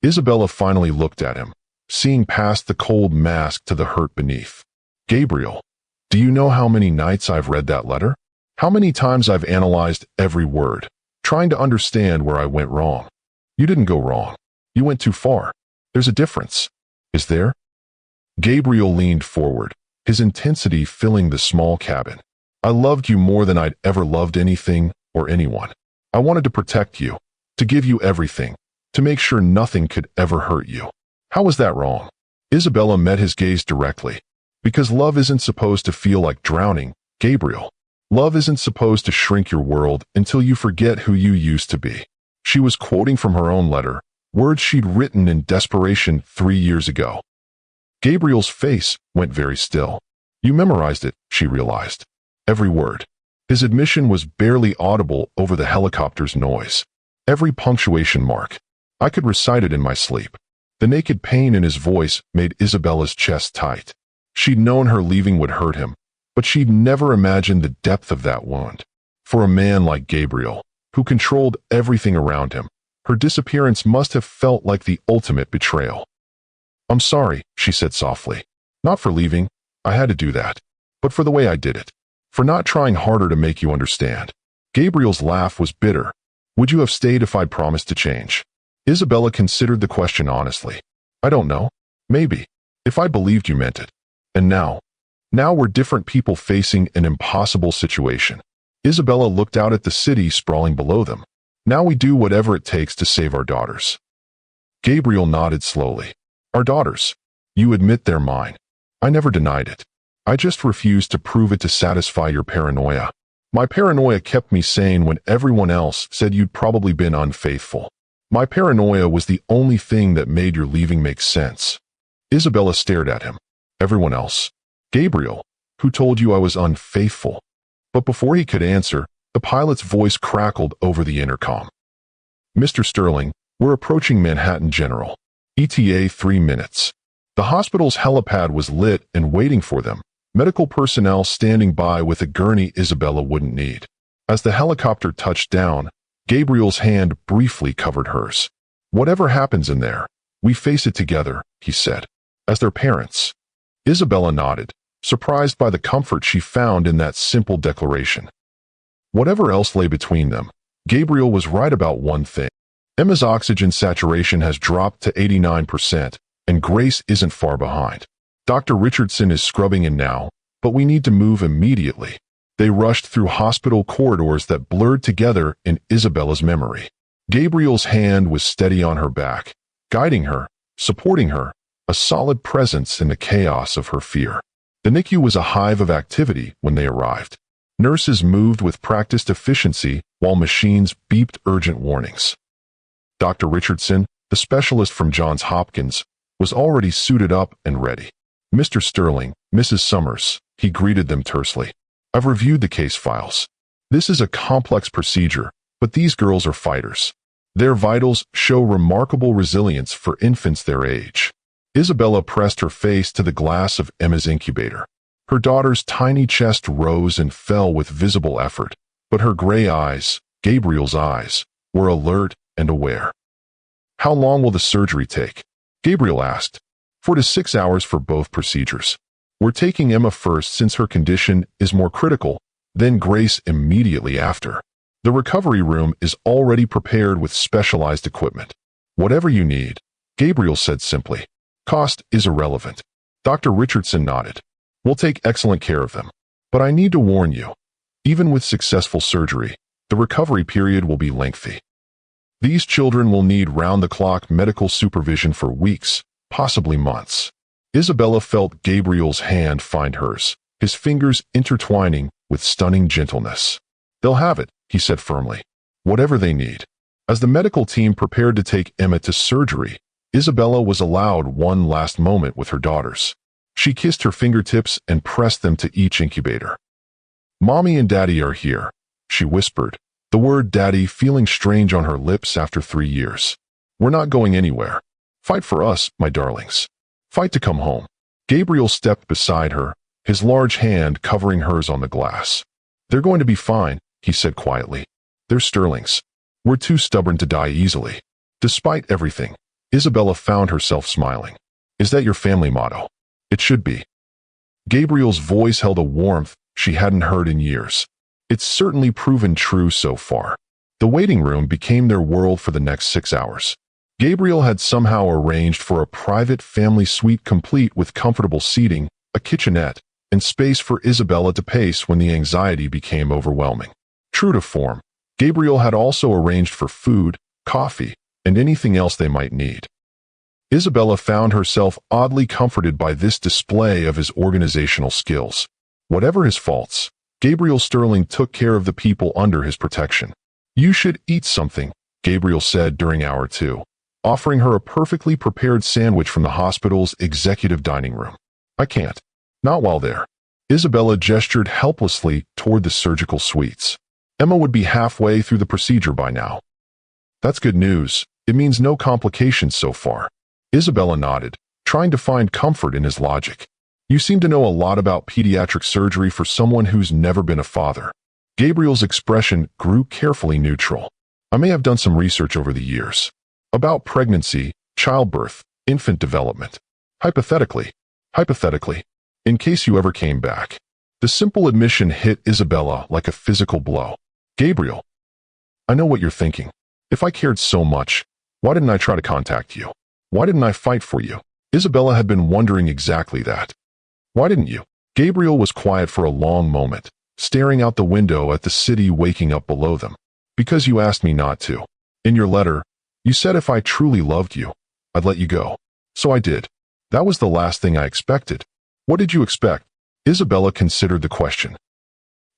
Isabella finally looked at him, seeing past the cold mask to the hurt beneath. "Gabriel, do you know how many nights I've read that letter? How many times I've analyzed every word, trying to understand where I went wrong? You didn't go wrong. You went too far. There's a difference. Is there?" Gabriel leaned forward, his intensity filling the small cabin. "I loved you more than I'd ever loved anything or anyone. I wanted to protect you, to give you everything, to make sure nothing could ever hurt you. How was that wrong?" Isabella met his gaze directly. "Because love isn't supposed to feel like drowning, Gabriel. Love isn't supposed to shrink your world until you forget who you used to be." She was quoting from her own letter, words she'd written in desperation 3 years ago. Gabriel's face went very still. "You memorized it," she realized. Every word. His admission was barely audible over the helicopter's noise. Every punctuation mark. "I could recite it in my sleep." The naked pain in his voice made Isabella's chest tight. She'd known her leaving would hurt him, but she'd never imagined the depth of that wound. For a man like Gabriel, who controlled everything around him, her disappearance must have felt like the ultimate betrayal. "I'm sorry," she said softly. "Not for leaving, I had to do that, but for the way I did it. For not trying harder to make you understand." Gabriel's laugh was bitter. "Would you have stayed if I'd promised to change?" Isabella considered the question honestly. "I don't know. Maybe. If I believed you meant it. And now we're different people facing an impossible situation." Isabella looked out at the city sprawling below them. "Now we do whatever it takes to save our daughters." Gabriel nodded slowly. "Our daughters. You admit they're mine. I never denied it. I just refused to prove it to satisfy your paranoia. My paranoia kept me sane when everyone else said you'd probably been unfaithful. My paranoia was the only thing that made your leaving make sense." Isabella stared at him. "Everyone else? Gabriel, who told you I was unfaithful?" But before he could answer, the pilot's voice crackled over the intercom. "Mr. Sterling, we're approaching Manhattan General. ETA 3 minutes." The hospital's helipad was lit and waiting for them, medical personnel standing by with a gurney Isabella wouldn't need. As the helicopter touched down, Gabriel's hand briefly covered hers. "Whatever happens in there, we face it together," he said. "As their parents." Isabella nodded, surprised by the comfort she found in that simple declaration. Whatever else lay between them, Gabriel was right about one thing. Emma's oxygen saturation has dropped to 89%, and Grace isn't far behind. Dr. Richardson is scrubbing in now, but we need to move immediately. They rushed through hospital corridors that blurred together in Isabella's memory. Gabriel's hand was steady on her back, guiding her, supporting her, a solid presence in the chaos of her fear. The NICU was a hive of activity when they arrived. Nurses moved with practiced efficiency while machines beeped urgent warnings. Dr. Richardson, the specialist from Johns Hopkins, was already suited up and ready. "Mr. Sterling, Mrs. Summers," he greeted them tersely. "I've reviewed the case files. This is a complex procedure, but these girls are fighters. Their vitals show remarkable resilience for infants their age." Isabella pressed her face to the glass of Emma's incubator. Her daughter's tiny chest rose and fell with visible effort, but her gray eyes, Gabriel's eyes, were alert and aware. "How long will the surgery take?" Gabriel asked. 4 to 6 hours for both procedures. "We're taking Emma first since her condition is more critical, then Grace immediately after. The recovery room is already prepared with specialized equipment. Whatever you need," Gabriel said simply. "Cost is irrelevant." Dr. Richardson nodded. "We'll take excellent care of them. But I need to warn you, even with successful surgery, the recovery period will be lengthy. These children will need round-the-clock medical supervision for weeks, possibly months." Isabella felt Gabriel's hand find hers, his fingers intertwining with stunning gentleness. "They'll have it," he said firmly. "Whatever they need." As the medical team prepared to take Emma to surgery, Isabella was allowed one last moment with her daughters. She kissed her fingertips and pressed them to each incubator. "Mommy and Daddy are here," she whispered, the word Daddy feeling strange on her lips after 3 years. "We're not going anywhere. Fight for us, my darlings. Fight to come home." Gabriel stepped beside her, his large hand covering hers on the glass. "They're going to be fine," he said quietly. "They're Sterlings. We're too stubborn to die easily." Despite everything, Isabella found herself smiling. "Is that your family motto?" "It should be." Gabriel's voice held a warmth she hadn't heard in years. "It's certainly proven true so far." The waiting room became their world for the next 6 hours. Gabriel had somehow arranged for a private family suite complete with comfortable seating, a kitchenette, and space for Isabella to pace when the anxiety became overwhelming. True to form, Gabriel had also arranged for food, coffee, and anything else they might need. Isabella found herself oddly comforted by this display of his organizational skills. Whatever his faults, Gabriel Sterling took care of the people under his protection. "You should eat something," Gabriel said during hour 2, offering her a perfectly prepared sandwich from the hospital's executive dining room. "I can't. Not while there." Isabella gestured helplessly toward the surgical suites. Emma would be halfway through the procedure by now. "That's good news. It means no complications so far." Isabella nodded, trying to find comfort in his logic. "You seem to know a lot about pediatric surgery for someone who's never been a father." Gabriel's expression grew carefully neutral. "I may have done some research over the years. About pregnancy, childbirth, infant development. Hypothetically, in case you ever came back." The simple admission hit Isabella like a physical blow. "Gabriel, I know what you're thinking. If I cared so much, why didn't I try to contact you? Why didn't I fight for you?" Isabella had been wondering exactly that. "Why didn't you?" Gabriel was quiet for a long moment, staring out the window at the city waking up below them. "Because you asked me not to. In your letter, you said if I truly loved you, I'd let you go. So I did. That was the last thing I expected." "What did you expect?" Isabella considered the question.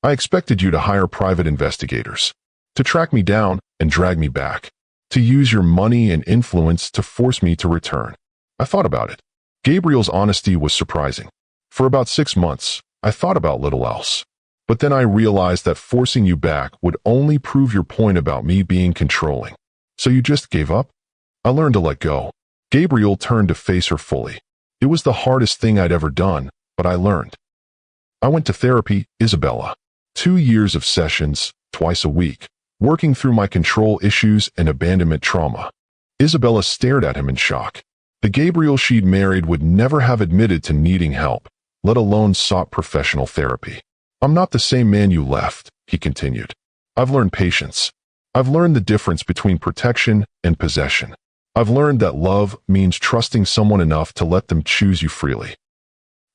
"I expected you to hire private investigators, to track me down and drag me back, to use your money and influence to force me to return. I thought about it." Gabriel's honesty was surprising. "For about 6 months, I thought about little else. But then I realized that forcing you back would only prove your point about me being controlling. So you just gave up?" "I learned to let go." Gabriel turned to face her fully. "It was the hardest thing I'd ever done, but I learned. I went to therapy, Isabella. 2 years of sessions, twice a week, working through my control issues and abandonment trauma." Isabella stared at him in shock. The Gabriel she'd married would never have admitted to needing help, let alone sought professional therapy. "I'm not the same man you left," he continued. "I've learned patience. I've learned the difference between protection and possession. I've learned that love means trusting someone enough to let them choose you freely."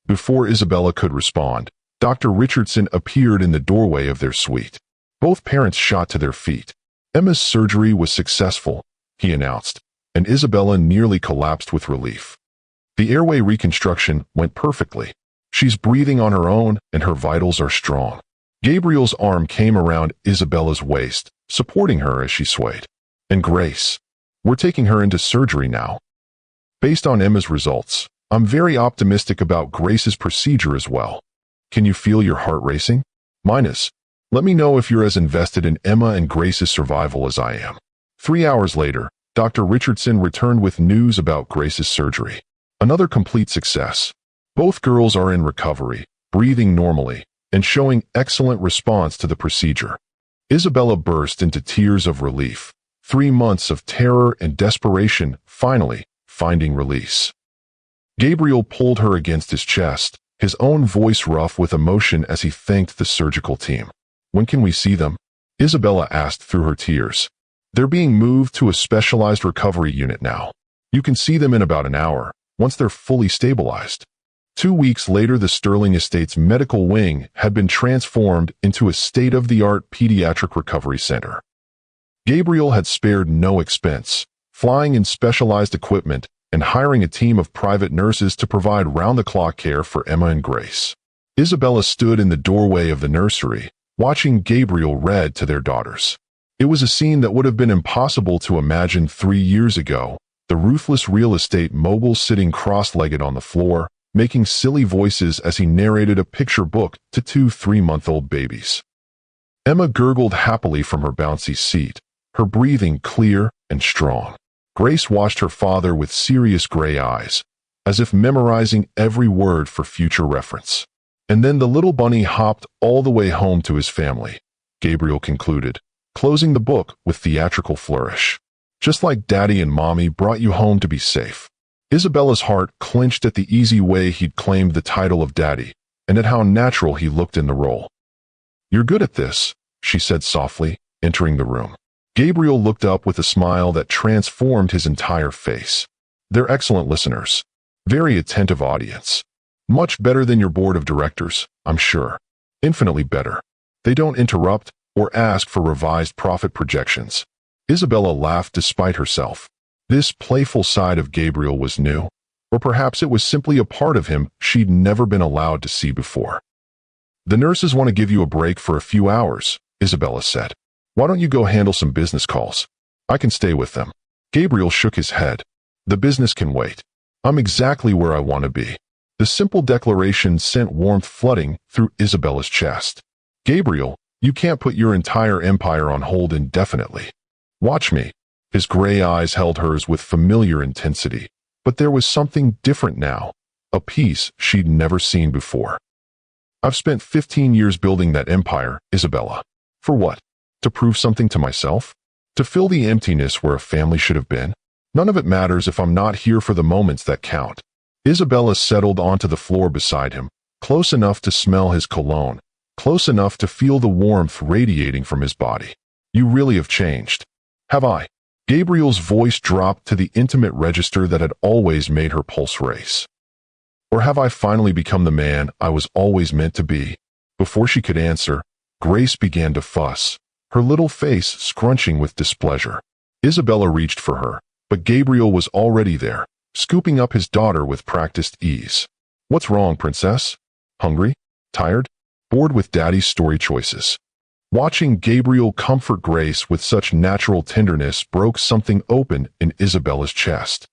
Before Isabella could respond, Dr. Richardson appeared in the doorway of their suite. Both parents shot to their feet. Emma's surgery was successful, he announced, and Isabella nearly collapsed with relief. The airway reconstruction went perfectly. She's breathing on her own and her vitals are strong. Gabriel's arm came around Isabella's waist, supporting her as she swayed. And Grace, we're taking her into surgery now. Based on Emma's results, I'm very optimistic about Grace's procedure as well. Can you feel your heart racing? Mine is. Let me know if you're as invested in Emma and Grace's survival as I am. 3 hours later, Dr. Richardson returned with news about Grace's surgery. Another complete success. Both girls are in recovery, breathing normally, and showing excellent response to the procedure. Isabella burst into tears of relief. 3 months of terror and desperation, finally, finding release. Gabriel pulled her against his chest, his own voice rough with emotion as he thanked the surgical team. When can we see them? Isabella asked through her tears. They're being moved to a specialized recovery unit now. You can see them in about an hour, once they're fully stabilized. 2 weeks later, the Sterling Estates medical wing had been transformed into a state-of-the-art pediatric recovery center. Gabriel had spared no expense, flying in specialized equipment and hiring a team of private nurses to provide round-the-clock care for Emma and Grace. Isabella stood in the doorway of the nursery, watching Gabriel read to their daughters. It was a scene that would have been impossible to imagine 3 years ago, the ruthless real estate mogul sitting cross-legged on the floor, making silly voices as he narrated a picture book to 2 3-month-old babies. Emma gurgled happily from her bouncy seat, her breathing clear and strong. Grace watched her father with serious gray eyes, as if memorizing every word for future reference. And then the little bunny hopped all the way home to his family, Gabriel concluded, closing the book with theatrical flourish. Just like Daddy and Mommy brought you home to be safe. Isabella's heart clenched at the easy way he'd claimed the title of Daddy, and at how natural he looked in the role. You're good at this, she said softly, entering the room. Gabriel looked up with a smile that transformed his entire face. They're excellent listeners. Very attentive audience. Much better than your board of directors, I'm sure. Infinitely better. They don't interrupt or ask for revised profit projections. Isabella laughed despite herself. This playful side of Gabriel was new, or perhaps it was simply a part of him she'd never been allowed to see before. The nurses want to give you a break for a few hours, Isabella said. Why don't you go handle some business calls? I can stay with them. Gabriel shook his head. The business can wait. I'm exactly where I want to be. The simple declaration sent warmth flooding through Isabella's chest. Gabriel, you can't put your entire empire on hold indefinitely. Watch me. His gray eyes held hers with familiar intensity, but there was something different now, a peace she'd never seen before. I've spent 15 years building that empire, Isabella. For what? To prove something to myself? To fill the emptiness where a family should have been? None of it matters if I'm not here for the moments that count. Isabella settled onto the floor beside him, close enough to smell his cologne, close enough to feel the warmth radiating from his body. You really have changed. Have I? Gabriel's voice dropped to the intimate register that had always made her pulse race. Or have I finally become the man I was always meant to be? Before she could answer, Grace began to fuss, her little face scrunching with displeasure. Isabella reached for her, but Gabriel was already there, scooping up his daughter with practiced ease. What's wrong, princess? Hungry? Tired? Bored with Daddy's story choices? Watching Gabriel comfort Grace with such natural tenderness broke something open in Isabella's chest.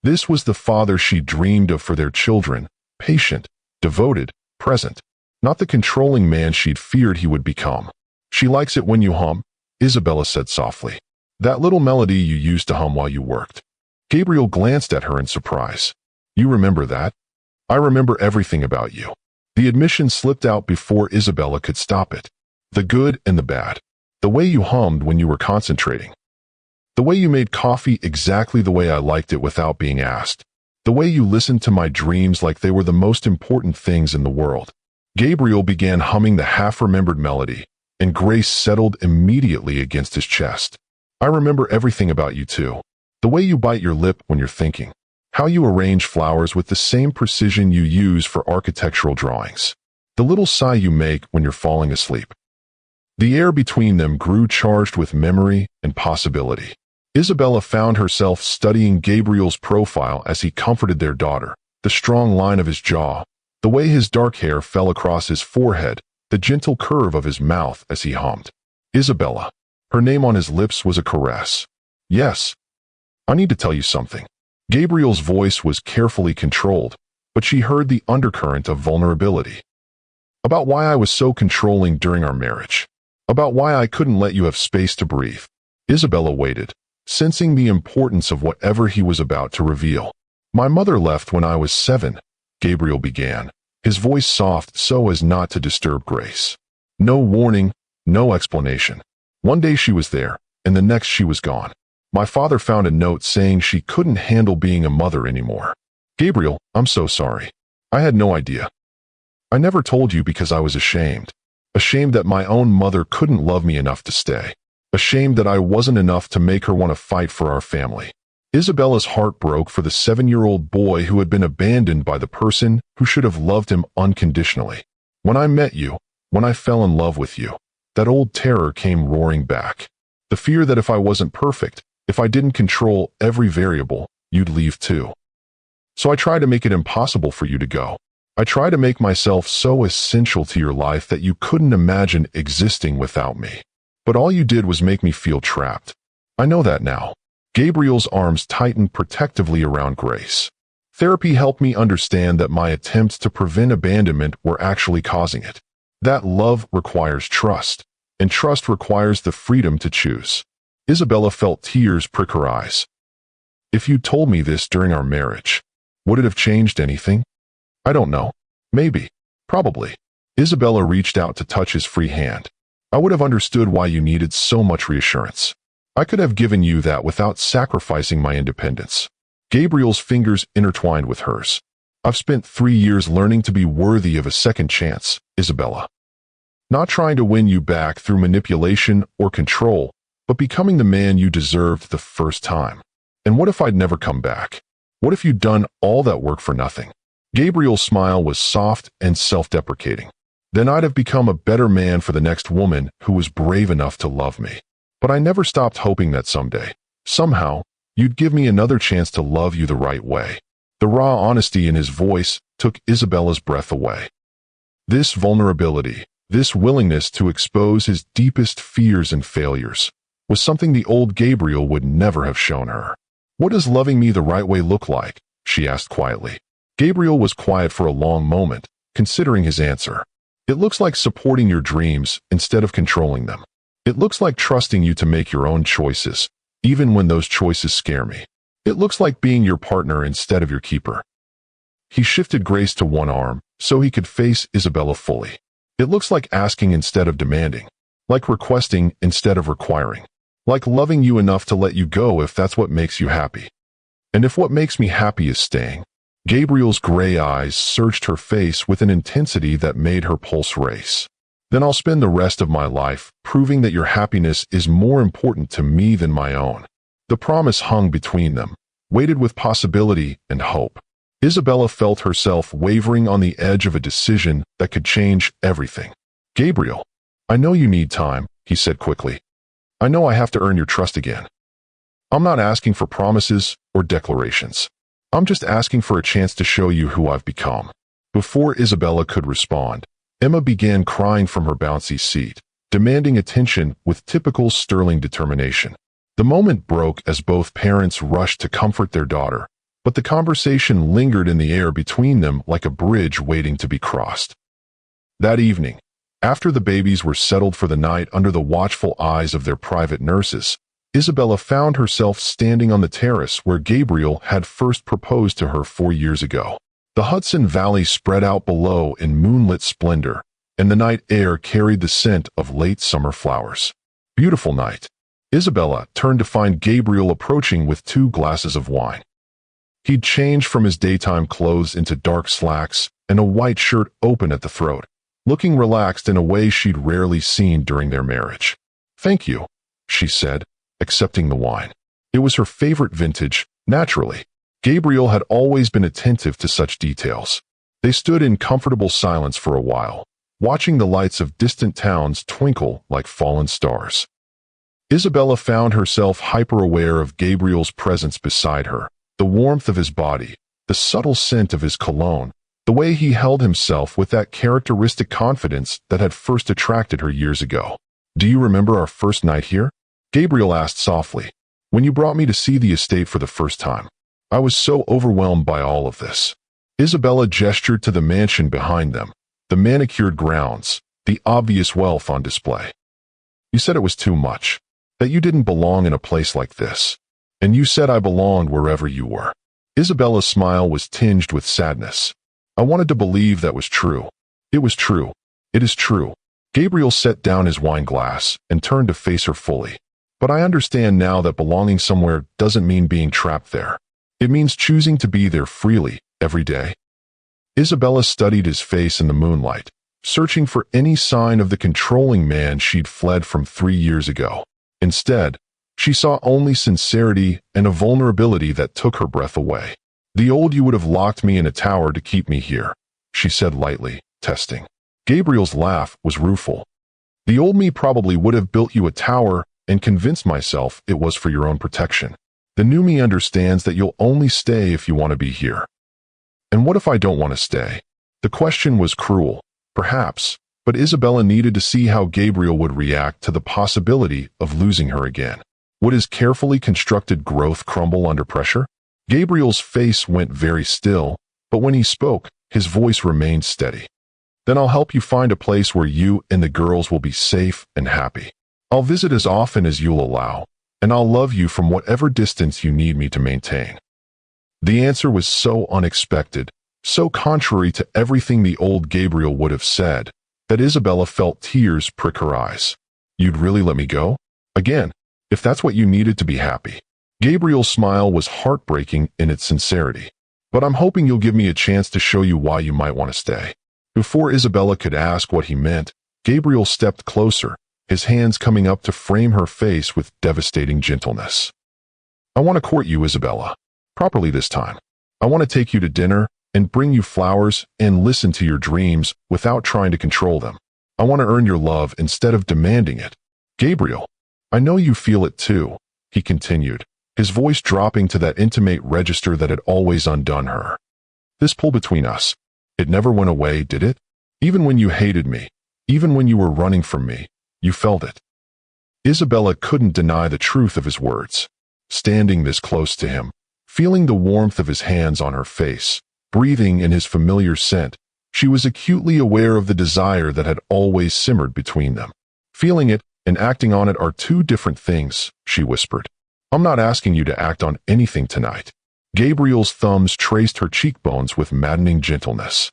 This was the father she dreamed of for their children, patient, devoted, present, not the controlling man she'd feared he would become. She likes it when you hum, Isabella said softly. That little melody you used to hum while you worked. Gabriel glanced at her in surprise. You remember that? I remember everything about you. The admission slipped out before Isabella could stop it. The good and the bad. The way you hummed when you were concentrating. The way you made coffee exactly the way I liked it without being asked. The way you listened to my dreams like they were the most important things in the world. Gabriel began humming the half-remembered melody, and Grace settled immediately against his chest. I remember everything about you too. The way you bite your lip when you're thinking. How you arrange flowers with the same precision you use for architectural drawings. The little sigh you make when you're falling asleep. The air between them grew charged with memory and possibility. Isabella found herself studying Gabriel's profile as he comforted their daughter, the strong line of his jaw, the way his dark hair fell across his forehead, the gentle curve of his mouth as he hummed. Isabella. Her name on his lips was a caress. Yes. I need to tell you something. Gabriel's voice was carefully controlled, but she heard the undercurrent of vulnerability. About why I was so controlling during our marriage. About why I couldn't let you have space to breathe. Isabella waited, sensing the importance of whatever he was about to reveal. My mother left when I was 7, Gabriel began, his voice soft so as not to disturb Grace. No warning, no explanation. One day she was there, and the next she was gone. My father found a note saying she couldn't handle being a mother anymore. Gabriel, I'm so sorry. I had no idea. I never told you because I was ashamed. Ashamed that my own mother couldn't love me enough to stay. Ashamed that I wasn't enough to make her want to fight for our family. Isabella's heart broke for the 7-year-old boy who had been abandoned by the person who should have loved him unconditionally. When I met you, when I fell in love with you, that old terror came roaring back. The fear that if I wasn't perfect, if I didn't control every variable, you'd leave too. So I tried to make it impossible for you to go. I tried to make myself so essential to your life that you couldn't imagine existing without me. But all you did was make me feel trapped. I know that now. Gabriel's arms tightened protectively around Grace. Therapy helped me understand that my attempts to prevent abandonment were actually causing it. That love requires trust, and trust requires the freedom to choose. Isabella felt tears prick her eyes. If you told me this during our marriage, would it have changed anything? I don't know. Maybe. Probably. Isabella reached out to touch his free hand. I would have understood why you needed so much reassurance. I could have given you that without sacrificing my independence. Gabriel's fingers intertwined with hers. I've spent 3 years learning to be worthy of a second chance, Isabella. Not trying to win you back through manipulation or control, but becoming the man you deserved the first time. And what if I'd never come back? What if you'd done all that work for nothing? Gabriel's smile was soft and self-deprecating. Then I'd have become a better man for the next woman who was brave enough to love me. But I never stopped hoping that someday, somehow, you'd give me another chance to love you the right way. The raw honesty in his voice took Isabella's breath away. This vulnerability, this willingness to expose his deepest fears and failures, was something the old Gabriel would never have shown her. What does loving me the right way look like? She asked quietly. Gabriel was quiet for a long moment, considering his answer. It looks like supporting your dreams instead of controlling them. It looks like trusting you to make your own choices, even when those choices scare me. It looks like being your partner instead of your keeper. He shifted Grace to one arm so he could face Isabella fully. It looks like asking instead of demanding, like requesting instead of requiring, like loving you enough to let you go if that's what makes you happy. And if what makes me happy is staying. Gabriel's gray eyes searched her face with an intensity that made her pulse race. Then I'll spend the rest of my life proving that your happiness is more important to me than my own. The promise hung between them, weighted with possibility and hope. Isabella felt herself wavering on the edge of a decision that could change everything. Gabriel, I know you need time, he said quickly. I know I have to earn your trust again. I'm not asking for promises or declarations. I'm just asking for a chance to show you who I've become. Before Isabella could respond, Emma began crying from her bouncy seat, demanding attention with typical Sterling determination. The moment broke as both parents rushed to comfort their daughter, but the conversation lingered in the air between them like a bridge waiting to be crossed. That evening, after the babies were settled for the night under the watchful eyes of their private nurses, Isabella found herself standing on the terrace where Gabriel had first proposed to her 4 years ago. The Hudson Valley spread out below in moonlit splendor, and the night air carried the scent of late summer flowers. Beautiful night. Isabella turned to find Gabriel approaching with 2 glasses of wine. He'd changed from his daytime clothes into dark slacks and a white shirt open at the throat, looking relaxed in a way she'd rarely seen during their marriage. "Thank you," she said, accepting the wine. It was her favorite vintage, naturally. Gabriel had always been attentive to such details. They stood in comfortable silence for a while, watching the lights of distant towns twinkle like fallen stars. Isabella found herself hyper-aware of Gabriel's presence beside her, the warmth of his body, the subtle scent of his cologne, the way he held himself with that characteristic confidence that had first attracted her years ago. "Do you remember our first night here?" Gabriel asked softly. "When you brought me to see the estate for the first time. I was so overwhelmed by all of this." Isabella gestured to the mansion behind them, the manicured grounds, the obvious wealth on display. "You said it was too much, that you didn't belong in a place like this. And you said I belonged wherever you were." Isabella's smile was tinged with sadness. "I wanted to believe that was true. It was true. It is true." Gabriel set down his wine glass and turned to face her fully. "But I understand now that belonging somewhere doesn't mean being trapped there. It means choosing to be there freely, every day." Isabella studied his face in the moonlight, searching for any sign of the controlling man she'd fled from 3 years ago. Instead, she saw only sincerity and a vulnerability that took her breath away. "The old you would have locked me in a tower to keep me here," she said lightly, testing. Gabriel's laugh was rueful. "The old me probably would have built you a tower and convinced myself it was for your own protection. The new me understands that you'll only stay if you want to be here." "And what if I don't want to stay?" The question was cruel, perhaps, but Isabella needed to see how Gabriel would react to the possibility of losing her again. Would his carefully constructed growth crumble under pressure? Gabriel's face went very still, but when he spoke, his voice remained steady. "Then I'll help you find a place where you and the girls will be safe and happy. I'll visit as often as you'll allow, and I'll love you from whatever distance you need me to maintain." The answer was so unexpected, so contrary to everything the old Gabriel would have said, that Isabella felt tears prick her eyes. "You'd really let me go? Again, if that's what you needed to be happy." Gabriel's smile was heartbreaking in its sincerity. "But I'm hoping you'll give me a chance to show you why you might want to stay." Before Isabella could ask what he meant, Gabriel stepped closer, his hands coming up to frame her face with devastating gentleness. "I want to court you, Isabella. Properly this time. I want to take you to dinner and bring you flowers and listen to your dreams without trying to control them. I want to earn your love instead of demanding it." "Gabriel, I know you feel it too," he continued, his voice dropping to that intimate register that had always undone her. "This pull between us, it never went away, did it? Even when you hated me, even when you were running from me, you felt it." Isabella couldn't deny the truth of his words. Standing this close to him, feeling the warmth of his hands on her face, breathing in his familiar scent, she was acutely aware of the desire that had always simmered between them. "Feeling it and acting on it are two different things," she whispered. "I'm not asking you to act on anything tonight." Gabriel's thumbs traced her cheekbones with maddening gentleness.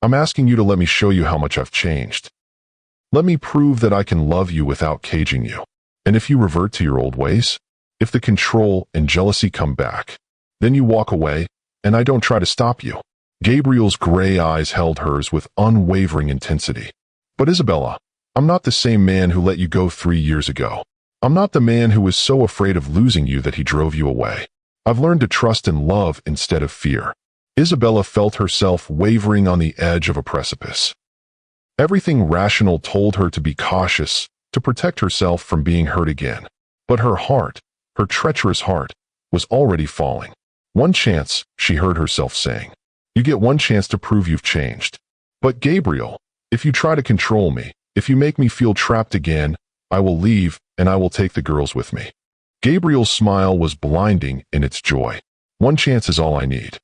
"I'm asking you to let me show you how much I've changed. Let me prove that I can love you without caging you. And if you revert to your old ways, if the control and jealousy come back, then you walk away, and I don't try to stop you." Gabriel's gray eyes held hers with unwavering intensity. "But Isabella, I'm not the same man who let you go 3 years ago. I'm not the man who was so afraid of losing you that he drove you away. I've learned to trust and love instead of fear." Isabella felt herself wavering on the edge of a precipice. Everything rational told her to be cautious, to protect herself from being hurt again. But her heart, her treacherous heart, was already falling. "One chance," she heard herself saying. "You get one chance to prove you've changed. But Gabriel, if you try to control me, if you make me feel trapped again, I will leave and I will take the girls with me." Gabriel's smile was blinding in its joy. "One chance is all I need."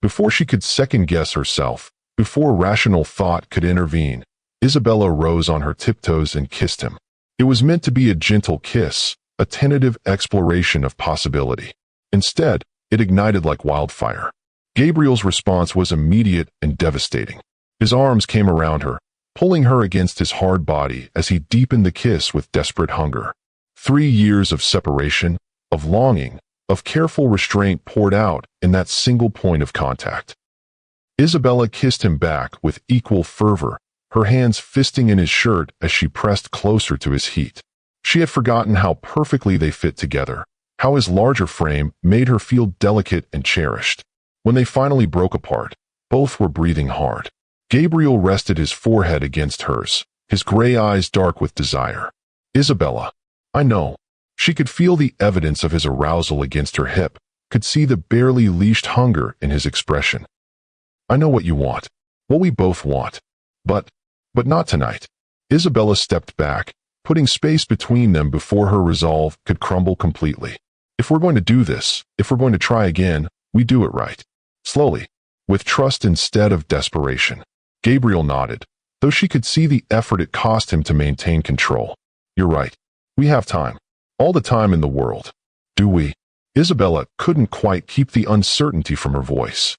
Before she could second-guess herself, before rational thought could intervene, Isabella rose on her tiptoes and kissed him. It was meant to be a gentle kiss, a tentative exploration of possibility. Instead, it ignited like wildfire. Gabriel's response was immediate and devastating. His arms came around her, pulling her against his hard body as he deepened the kiss with desperate hunger. 3 years of separation, of longing, of careful restraint poured out in that single point of contact. Isabella kissed him back with equal fervor, her hands fisting in his shirt as she pressed closer to his heat. She had forgotten how perfectly they fit together, how his larger frame made her feel delicate and cherished. When they finally broke apart, both were breathing hard. Gabriel rested his forehead against hers, his gray eyes dark with desire. Isabella. I know. She could feel the evidence of his arousal against her hip, could see the barely leashed hunger in his expression. I know what you want. What we both want. But not tonight. Isabella stepped back, putting space between them before her resolve could crumble completely. If we're going to do this, if we're going to try again, we do it right. Slowly, with trust instead of desperation. Gabriel nodded, though she could see the effort it cost him to maintain control. You're right. We have time. All the time in the world. Do we? Isabella couldn't quite keep the uncertainty from her voice.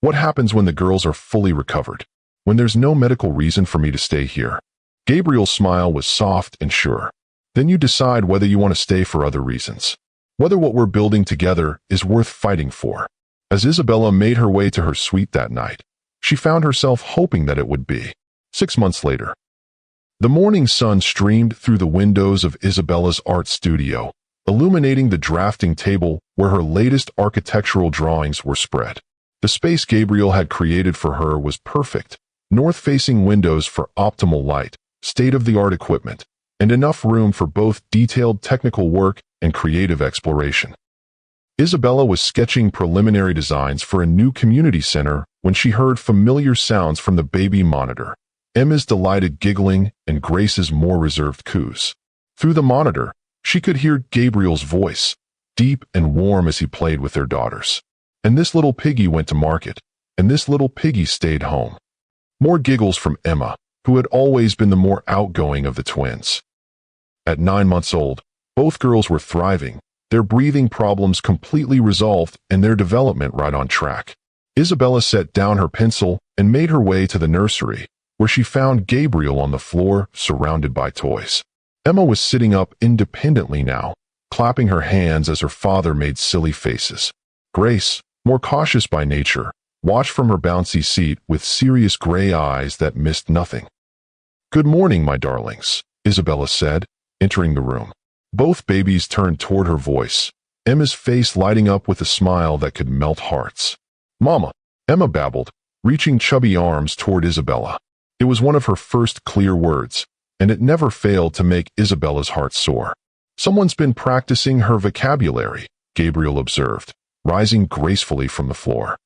What happens when the girls are fully recovered? When there's no medical reason for me to stay here? Gabriel's smile was soft and sure. Then you decide whether you want to stay for other reasons. Whether what we're building together is worth fighting for. As Isabella made her way to her suite that night, she found herself hoping that it would be. 6 months later. The morning sun streamed through the windows of Isabella's art studio, illuminating the drafting table where her latest architectural drawings were spread. The space Gabriel had created for her was perfect, north-facing windows for optimal light, state-of-the-art equipment, and enough room for both detailed technical work and creative exploration. Isabella was sketching preliminary designs for a new community center when she heard familiar sounds from the baby monitor, Emma's delighted giggling and Grace's more reserved coos. Through the monitor, she could hear Gabriel's voice, deep and warm as he played with their daughters. And this little piggy went to market, and this little piggy stayed home. More giggles from Emma, who had always been the more outgoing of the twins. At 9 months old, both girls were thriving, their breathing problems completely resolved and their development right on track. Isabella set down her pencil and made her way to the nursery, where she found Gabriel on the floor, surrounded by toys. Emma was sitting up independently now, clapping her hands as her father made silly faces. Grace, more cautious by nature, watched from her bouncy seat with serious gray eyes that missed nothing. Good morning, my darlings, Isabella said, entering the room. Both babies turned toward her voice, Emma's face lighting up with a smile that could melt hearts. Mama, Emma babbled, reaching chubby arms toward Isabella. It was one of her first clear words, and it never failed to make Isabella's heart soar. Someone's been practicing her vocabulary, Gabriel observed, rising gracefully from the floor.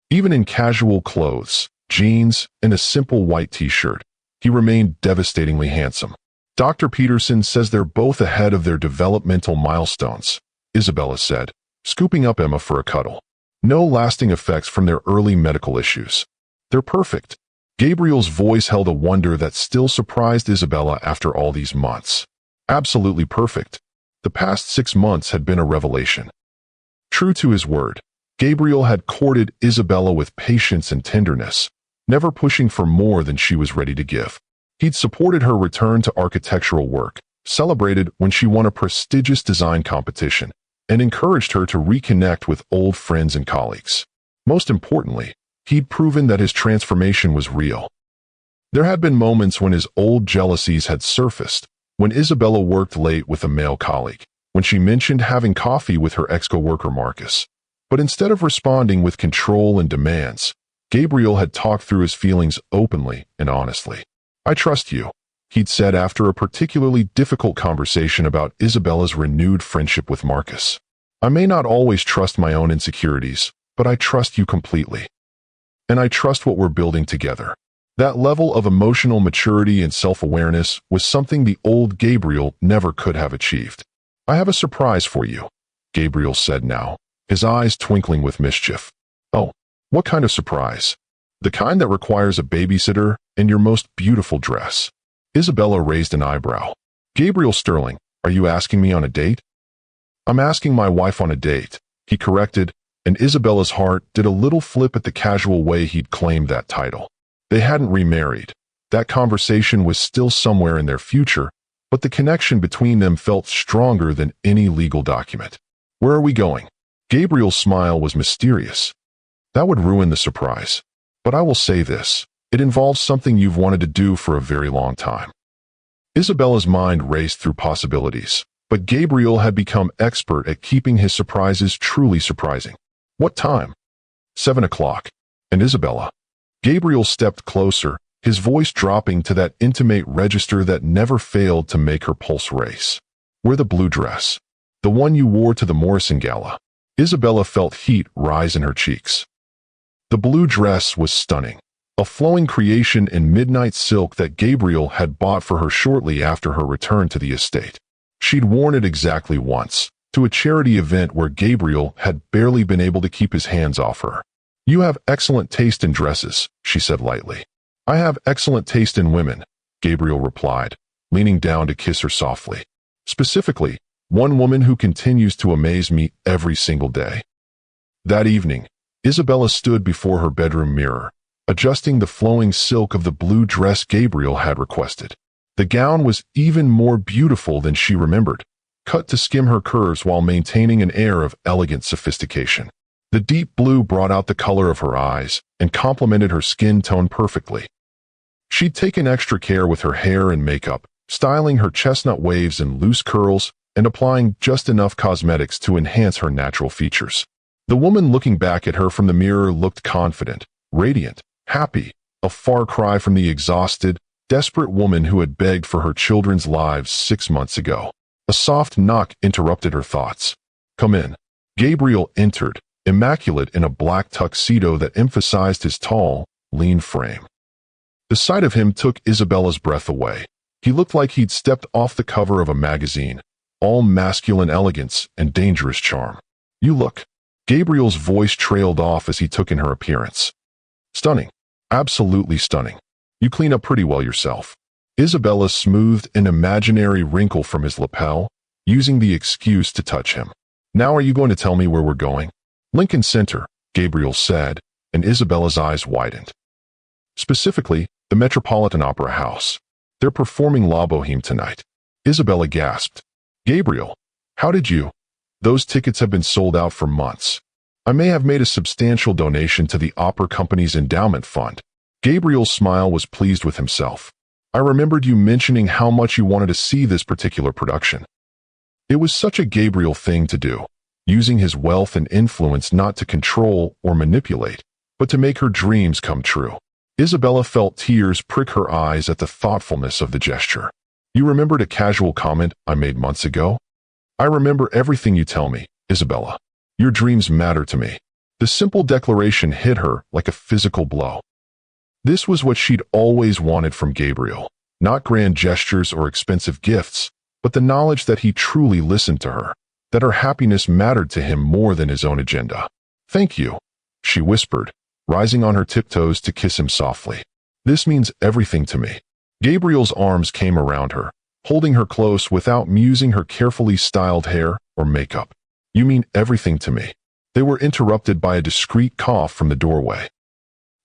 Even in casual clothes, jeans, and a simple white t-shirt, he remained devastatingly handsome. Dr. Peterson says they're both ahead of their developmental milestones, Isabella said, scooping up Emma for a cuddle. No lasting effects from their early medical issues. They're perfect. Gabriel's voice held a wonder that still surprised Isabella after all these months. Absolutely perfect. The past 6 months had been a revelation. True to his word, Gabriel had courted Isabella with patience and tenderness, never pushing for more than she was ready to give. He'd supported her return to architectural work, celebrated when she won a prestigious design competition, and encouraged her to reconnect with old friends and colleagues. Most importantly, he'd proven that his transformation was real. There had been moments when his old jealousies had surfaced, when Isabella worked late with a male colleague, when she mentioned having coffee with her ex-coworker Marcus. But instead of responding with control and demands, Gabriel had talked through his feelings openly and honestly. I trust you, he'd said after a particularly difficult conversation about Isabella's renewed friendship with Marcus. I may not always trust my own insecurities, but I trust you completely. And I trust what we're building together. That level of emotional maturity and self-awareness was something the old Gabriel never could have achieved. I have a surprise for you, Gabriel said now, his eyes twinkling with mischief. Oh, what kind of surprise? The kind that requires a babysitter and your most beautiful dress. Isabella raised an eyebrow. Gabriel Sterling, are you asking me on a date? I'm asking my wife on a date, he corrected, and Isabella's heart did a little flip at the casual way he'd claimed that title. They hadn't remarried. That conversation was still somewhere in their future, but the connection between them felt stronger than any legal document. Where are we going? Gabriel's smile was mysterious. That would ruin the surprise. But I will say this, it involves something you've wanted to do for a very long time. Isabella's mind raced through possibilities, but Gabriel had become expert at keeping his surprises truly surprising. What time? 7 o'clock. And Isabella? Gabriel stepped closer, his voice dropping to that intimate register that never failed to make her pulse race. Wear the blue dress. The one you wore to the Morrison Gala. Isabella felt heat rise in her cheeks. The blue dress was stunning. A flowing creation in midnight silk that Gabriel had bought for her shortly after her return to the estate. She'd worn it exactly once, to a charity event where Gabriel had barely been able to keep his hands off her. You have excellent taste in dresses, she said lightly. I have excellent taste in women, Gabriel replied, leaning down to kiss her softly. Specifically, one woman who continues to amaze me every single day. That evening, Isabella stood before her bedroom mirror, adjusting the flowing silk of the blue dress Gabriel had requested. The gown was even more beautiful than she remembered, cut to skim her curves while maintaining an air of elegant sophistication. The deep blue brought out the color of her eyes and complemented her skin tone perfectly. She'd taken extra care with her hair and makeup, styling her chestnut waves and loose curls and applying just enough cosmetics to enhance her natural features. The woman looking back at her from the mirror looked confident, radiant, happy, a far cry from the exhausted, desperate woman who had begged for her children's lives 6 months ago. A soft knock interrupted her thoughts. Come in. Gabriel entered, immaculate in a black tuxedo that emphasized his tall, lean frame. The sight of him took Isabella's breath away. He looked like he'd stepped off the cover of a magazine, all masculine elegance and dangerous charm. You look. Gabriel's voice trailed off as he took in her appearance. Stunning. Absolutely stunning. You clean up pretty well yourself. Isabella smoothed an imaginary wrinkle from his lapel, using the excuse to touch him. Now are you going to tell me where we're going? Lincoln Center, Gabriel said, and Isabella's eyes widened. Specifically, the Metropolitan Opera House. They're performing La Boheme tonight. Isabella gasped. Gabriel, how did you? Those tickets have been sold out for months. I may have made a substantial donation to the opera company's endowment fund. Gabriel's smile was pleased with himself. I remembered you mentioning how much you wanted to see this particular production. It was such a Gabriel thing to do, using his wealth and influence not to control or manipulate, but to make her dreams come true. Isabella felt tears prick her eyes at the thoughtfulness of the gesture. You remembered a casual comment I made months ago? I remember everything you tell me, Isabella. Your dreams matter to me. The simple declaration hit her like a physical blow. This was what she'd always wanted from Gabriel, not grand gestures or expensive gifts, but the knowledge that he truly listened to her, that her happiness mattered to him more than his own agenda. Thank you, she whispered, rising on her tiptoes to kiss him softly. This means everything to me. Gabriel's arms came around her, holding her close without musing her carefully styled hair or makeup. You mean everything to me. They were interrupted by a discreet cough from the doorway.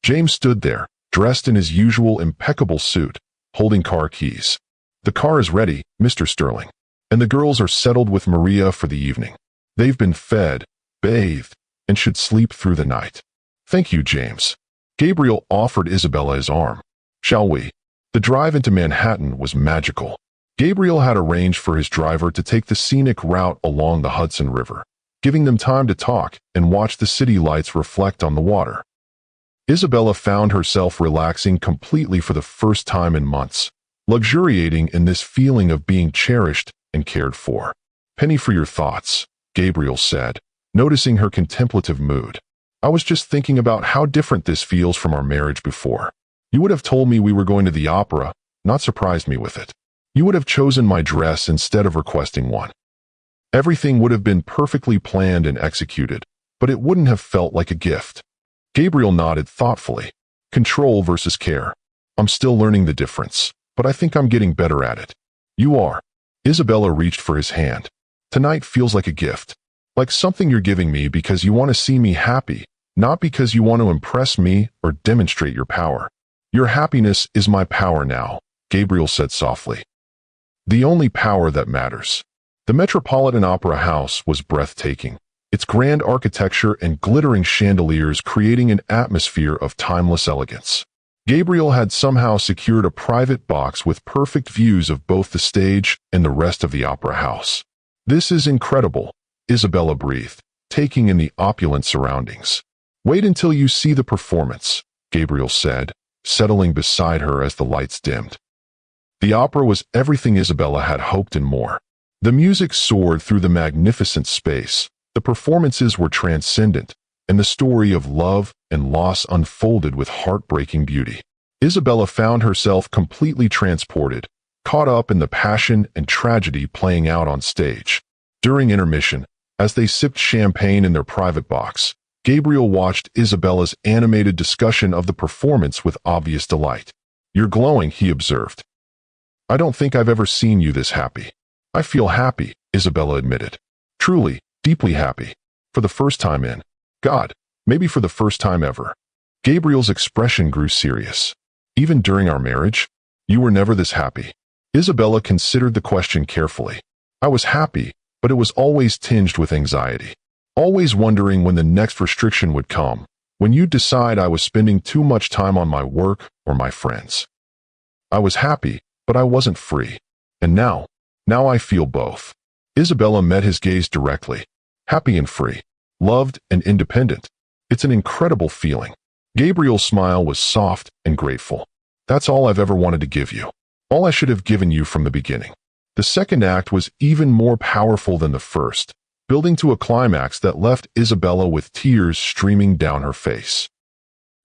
James stood there, dressed in his usual impeccable suit, holding car keys. The car is ready, Mr. Sterling, and the girls are settled with Maria for the evening. They've been fed, bathed, and should sleep through the night. Thank you, James. Gabriel offered Isabella his arm. Shall we? The drive into Manhattan was magical. Gabriel had arranged for his driver to take the scenic route along the Hudson River, giving them time to talk and watch the city lights reflect on the water. Isabella found herself relaxing completely for the first time in months, luxuriating in this feeling of being cherished and cared for. Penny for your thoughts, Gabriel said, noticing her contemplative mood. I was just thinking about how different this feels from our marriage before. You would have told me we were going to the opera, not surprised me with it. You would have chosen my dress instead of requesting one. Everything would have been perfectly planned and executed, but it wouldn't have felt like a gift. Gabriel nodded thoughtfully. Control versus care. I'm still learning the difference, but I think I'm getting better at it. You are. Isabella reached for his hand. Tonight feels like a gift. Like something you're giving me because you want to see me happy, not because you want to impress me or demonstrate your power. Your happiness is my power now, Gabriel said softly. The only power that matters. The Metropolitan Opera House was breathtaking, its grand architecture and glittering chandeliers creating an atmosphere of timeless elegance. Gabriel had somehow secured a private box with perfect views of both the stage and the rest of the opera house. This is incredible, Isabella breathed, taking in the opulent surroundings. Wait until you see the performance. Gabriel said, settling beside her as the lights dimmed. The opera was everything Isabella had hoped and more. The music soared through the magnificent space, the performances were transcendent, and the story of love and loss unfolded with heartbreaking beauty. Isabella found herself completely transported, caught up in the passion and tragedy playing out on stage. During intermission, as they sipped champagne in their private box, Gabriel watched Isabella's animated discussion of the performance with obvious delight. "You're glowing," he observed. "I don't think I've ever seen you this happy." "I feel happy," Isabella admitted. "Truly, deeply happy. For the first time in, God, maybe for the first time ever." Gabriel's expression grew serious. "Even during our marriage? You were never this happy." Isabella considered the question carefully. "I was happy, but it was always tinged with anxiety. Always wondering when the next restriction would come, when you'd decide I was spending too much time on my work or my friends. I was happy, but I wasn't free. And now I feel both." Isabella met his gaze directly. "Happy and free. Loved and independent. It's an incredible feeling." Gabriel's smile was soft and grateful. "That's all I've ever wanted to give you. All I should have given you from the beginning." The second act was even more powerful than the first, building to a climax that left Isabella with tears streaming down her face.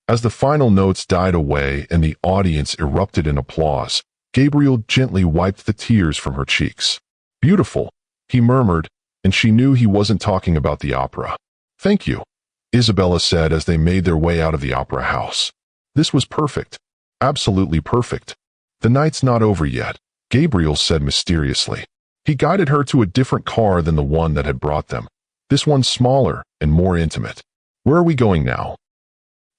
As the final notes died away and the audience erupted in applause, Gabriel gently wiped the tears from her cheeks. "Beautiful," he murmured, and she knew he wasn't talking about the opera. "Thank you," Isabella said as they made their way out of the opera house. "This was perfect. Absolutely perfect." "The night's not over yet," Gabriel said mysteriously. He guided her to a different car than the one that had brought them. This one smaller and more intimate. "Where are we going now?"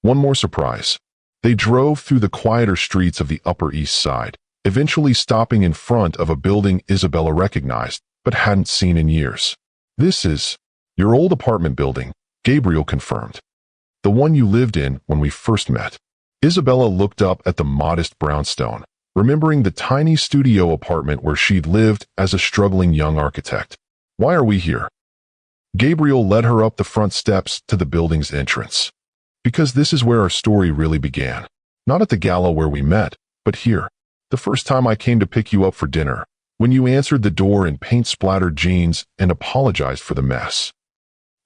"One more surprise." They drove through the quieter streets of the Upper East Side, eventually stopping in front of a building Isabella recognized, but hadn't seen in years. "This is your old apartment building," Gabriel confirmed. "The one you lived in when we first met." Isabella looked up at the modest brownstone, remembering the tiny studio apartment where she'd lived as a struggling young architect. "Why are we here?" Gabriel led her up the front steps to the building's entrance. "Because this is where our story really began. Not at the gala where we met, but here. The first time I came to pick you up for dinner, when you answered the door in paint-splattered jeans and apologized for the mess."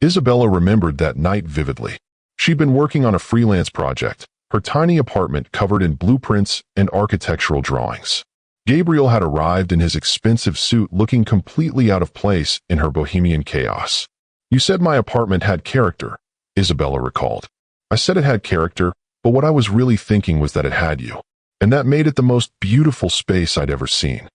Isabella remembered that night vividly. She'd been working on a freelance project, her tiny apartment covered in blueprints and architectural drawings. Gabriel had arrived in his expensive suit looking completely out of place in her bohemian chaos. "You said my apartment had character," Isabella recalled. "I said it had character, but what I was really thinking was that it had you. And that made it the most beautiful space I'd ever seen."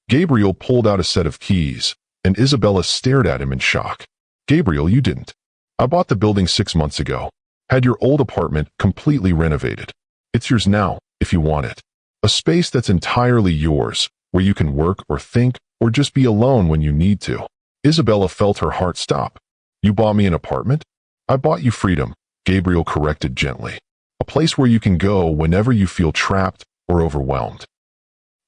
Gabriel pulled out a set of keys, and Isabella stared at him in shock. "Gabriel, you didn't. I bought the building 6 months ago. Had your old apartment completely renovated. It's yours now, if you want it. A space that's entirely yours, where you can work or think or just be alone when you need to." Isabella felt her heart stop. "You bought me an apartment?" "I bought you freedom," Gabriel corrected gently. "A place where you can go whenever you feel trapped or overwhelmed.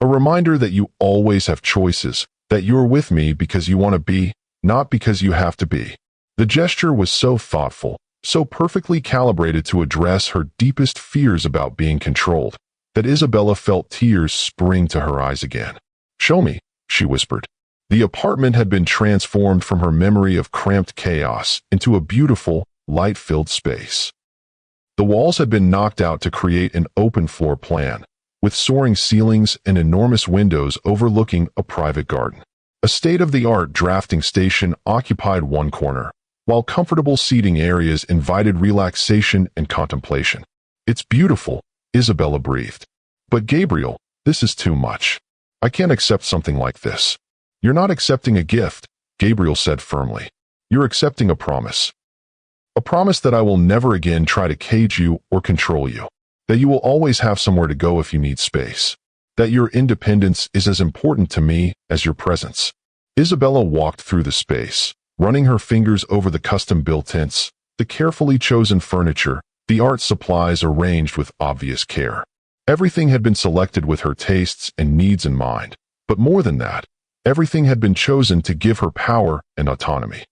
A reminder that you always have choices, that you're with me because you want to be, not because you have to be." The gesture was so thoughtful, so perfectly calibrated to address her deepest fears about being controlled, that Isabella felt tears spring to her eyes again. "Show me," she whispered. The apartment had been transformed from her memory of cramped chaos into a beautiful, light-filled space. The walls had been knocked out to create an open floor plan, with soaring ceilings and enormous windows overlooking a private garden. A state-of-the-art drafting station occupied one corner, while comfortable seating areas invited relaxation and contemplation. "It's beautiful," Isabella breathed. "But Gabriel, this is too much. I can't accept something like this." "You're not accepting a gift," Gabriel said firmly. "You're accepting a promise. A promise that I will never again try to cage you or control you. That you will always have somewhere to go if you need space. That your independence is as important to me as your presence." Isabella walked through the space, running her fingers over the custom-built tents, the carefully chosen furniture, the art supplies arranged with obvious care. Everything had been selected with her tastes and needs in mind, but more than that, everything had been chosen to give her power and autonomy.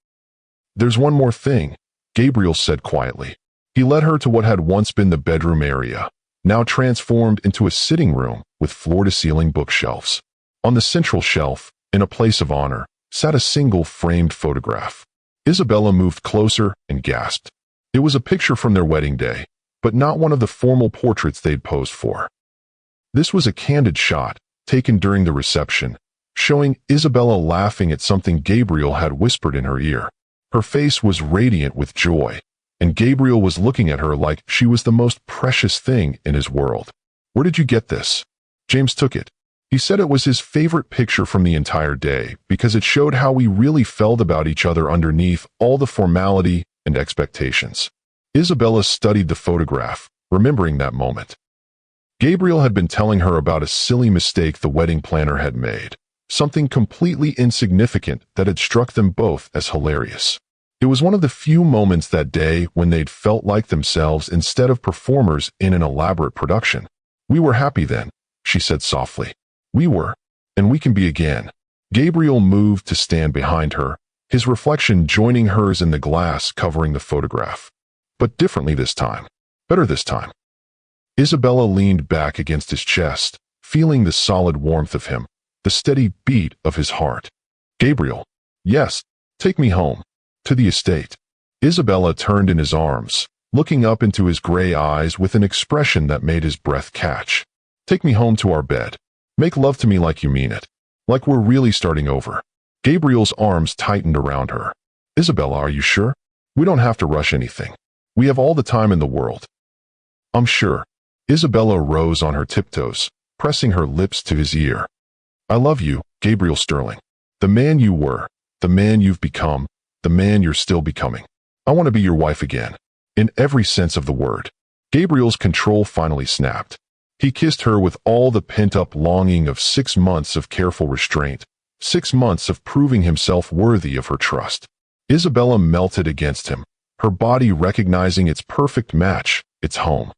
"There's one more thing," Gabriel said quietly. He led her to what had once been the bedroom area, now transformed into a sitting room with floor-to-ceiling bookshelves. On the central shelf, in a place of honor, sat a single framed photograph. Isabella moved closer and gasped. It was a picture from their wedding day, but not one of the formal portraits they'd posed for. This was a candid shot, taken during the reception, showing Isabella laughing at something Gabriel had whispered in her ear. Her face was radiant with joy, and Gabriel was looking at her like she was the most precious thing in his world. "Where did you get this?" James took it. He said it was his favorite picture from the entire day because it showed how we really felt about each other underneath all the formality and expectations. Isabella studied the photograph, remembering that moment. Gabriel had been telling her about a silly mistake the wedding planner had made, something completely insignificant that had struck them both as hilarious. It was one of the few moments that day when they'd felt like themselves instead of performers in an elaborate production. "We were happy then," she said softly. "We were, and we can be again." Gabriel moved to stand behind her, his reflection joining hers in the glass covering the photograph. But differently this time. Better this time. Isabella leaned back against his chest, feeling the solid warmth of him, the steady beat of his heart. "Gabriel, yes, take me home, to the estate." Isabella turned in his arms, looking up into his gray eyes with an expression that made his breath catch. "Take me home to our bed. Make love to me like you mean it. Like we're really starting over." Gabriel's arms tightened around her. "Isabella, are you sure? We don't have to rush anything. We have all the time in the world." "I'm sure." Isabella rose on her tiptoes, pressing her lips to his ear. "I love you, Gabriel Sterling. The man you were, the man you've become, the man you're still becoming. I want to be your wife again, in every sense of the word." Gabriel's control finally snapped. He kissed her with all the pent-up longing of 6 months of careful restraint, 6 months of proving himself worthy of her trust. Isabella melted against him, her body recognizing its perfect match, its home.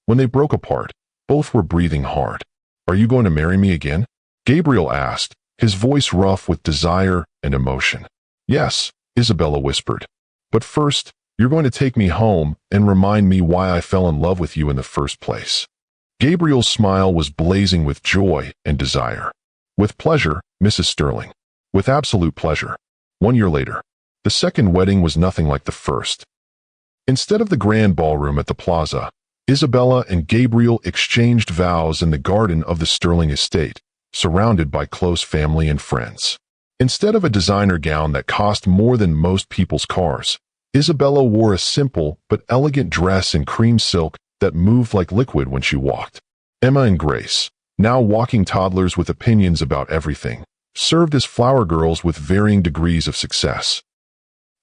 When they broke apart, both were breathing hard. "Are you going to marry me again?" Gabriel asked, his voice rough with desire and emotion. "Yes," Isabella whispered. "But first, you're going to take me home and remind me why I fell in love with you in the first place." Gabriel's smile was blazing with joy and desire. "With pleasure, Mrs. Sterling. With absolute pleasure." 1 year later, the second wedding was nothing like the first. Instead of the grand ballroom at the plaza, Isabella and Gabriel exchanged vows in the garden of the Sterling estate, surrounded by close family and friends. Instead of a designer gown that cost more than most people's cars, Isabella wore a simple but elegant dress in cream silk that moved like liquid when she walked. Emma and Grace, now walking toddlers with opinions about everything, served as flower girls with varying degrees of success.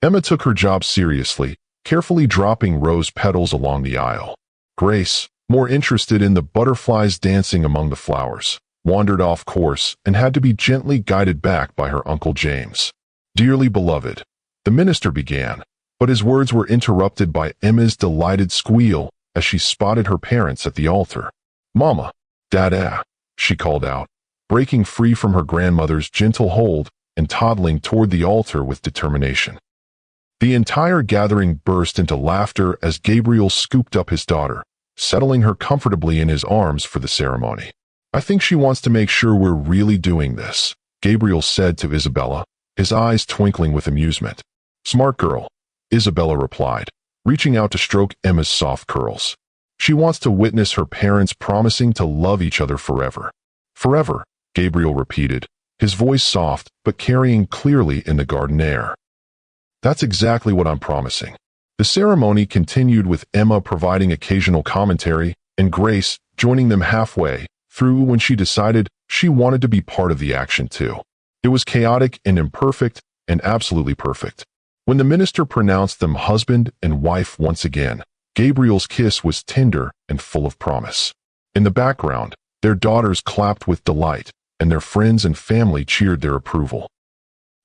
Emma took her job seriously, carefully dropping rose petals along the aisle. Grace, more interested in the butterflies dancing among the flowers, wandered off course and had to be gently guided back by her Uncle James. "Dearly beloved," the minister began, but his words were interrupted by Emma's delighted squeal as she spotted her parents at the altar. "Mama, Dada," she called out, breaking free from her grandmother's gentle hold and toddling toward the altar with determination. The entire gathering burst into laughter as Gabriel scooped up his daughter, settling her comfortably in his arms for the ceremony. "I think she wants to make sure we're really doing this," Gabriel said to Isabella, his eyes twinkling with amusement. "Smart girl," Isabella replied, reaching out to stroke Emma's soft curls. "She wants to witness her parents promising to love each other forever." "Forever," Gabriel repeated, his voice soft but carrying clearly in the garden air. "That's exactly what I'm promising." The ceremony continued with Emma providing occasional commentary and Grace joining them halfway through when she decided she wanted to be part of the action too. It was chaotic and imperfect and absolutely perfect. When the minister pronounced them husband and wife once again, Gabriel's kiss was tender and full of promise. In the background, their daughters clapped with delight, and their friends and family cheered their approval.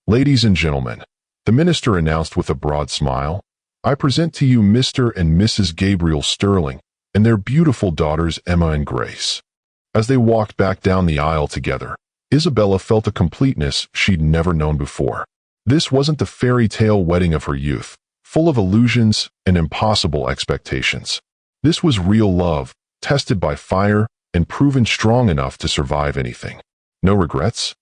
"Ladies and gentlemen," the minister announced with a broad smile, "I present to you Mr. and Mrs. Gabriel Sterling and their beautiful daughters Emma and Grace." As they walked back down the aisle together, Isabella felt a completeness she'd never known before. This wasn't the fairy tale wedding of her youth, full of illusions and impossible expectations. This was real love, tested by fire and proven strong enough to survive anything. No regrets?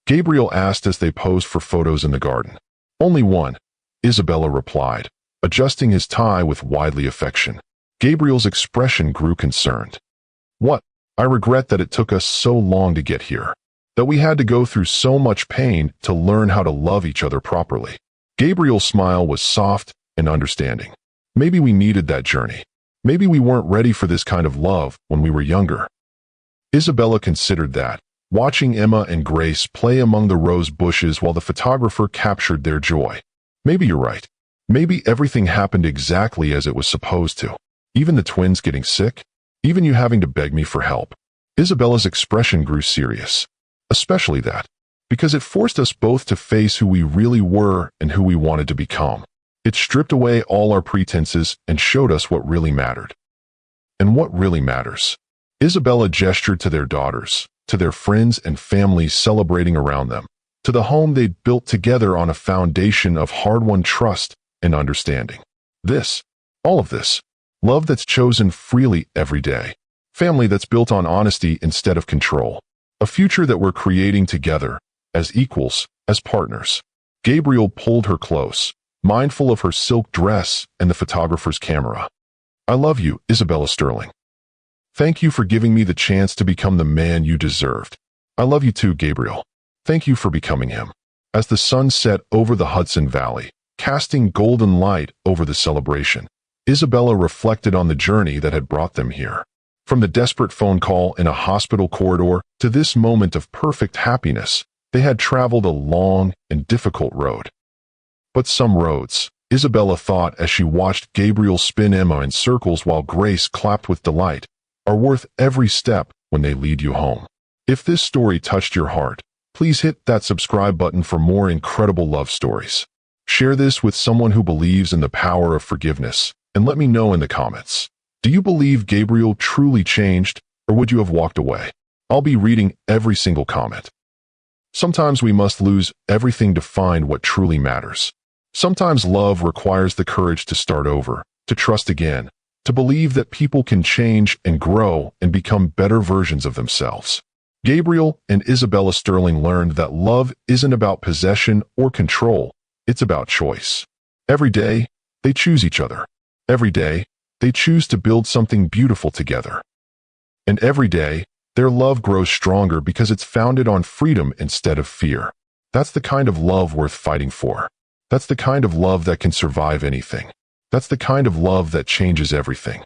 Gabriel asked as they posed for photos in the garden. Only one, Isabella replied, adjusting his tie with wildly affection. Gabriel's expression grew concerned. What? I regret that it took us so long to get here. That we had to go through so much pain to learn how to love each other properly. Gabriel's smile was soft and understanding. Maybe we needed that journey. Maybe we weren't ready for this kind of love when we were younger. Isabella considered that, watching Emma and Grace play among the rose bushes while the photographer captured their joy. Maybe you're right. Maybe everything happened exactly as it was supposed to. Even the twins getting sick? Even you having to beg me for help. Isabella's expression grew serious. Especially that. Because it forced us both to face who we really were and who we wanted to become. It stripped away all our pretenses and showed us what really mattered. And what really matters. Isabella gestured to their daughters, to their friends and families celebrating around them, to the home they'd built together on a foundation of hard-won trust and understanding. This, all of this, love that's chosen freely every day, family that's built on honesty instead of control, a future that we're creating together, as equals, as partners. Gabriel pulled her close, mindful of her silk dress and the photographer's camera. I love you, Isabella Sterling. Thank you for giving me the chance to become the man you deserved. I love you too, Gabriel. Thank you for becoming him. As the sun set over the Hudson Valley, casting golden light over the celebration, Isabella reflected on the journey that had brought them here. From the desperate phone call in a hospital corridor to this moment of perfect happiness, they had traveled a long and difficult road. But some roads, Isabella thought as she watched Gabriel spin Emma in circles while Grace clapped with delight, are worth every step when they lead you home. If this story touched your heart, please hit that subscribe button for more incredible love stories. Share this with someone who believes in the power of forgiveness, and let me know in the comments. Do you believe Gabriel truly changed, or would you have walked away? I'll be reading every single comment. Sometimes we must lose everything to find what truly matters. Sometimes love requires the courage to start over, to trust again, to believe that people can change and grow and become better versions of themselves. Gabriel and Isabella Sterling learned that love isn't about possession or control, it's about choice. Every day, they choose each other. Every day, they choose to build something beautiful together. And every day, their love grows stronger because it's founded on freedom instead of fear. That's the kind of love worth fighting for. That's the kind of love that can survive anything. That's the kind of love that changes everything.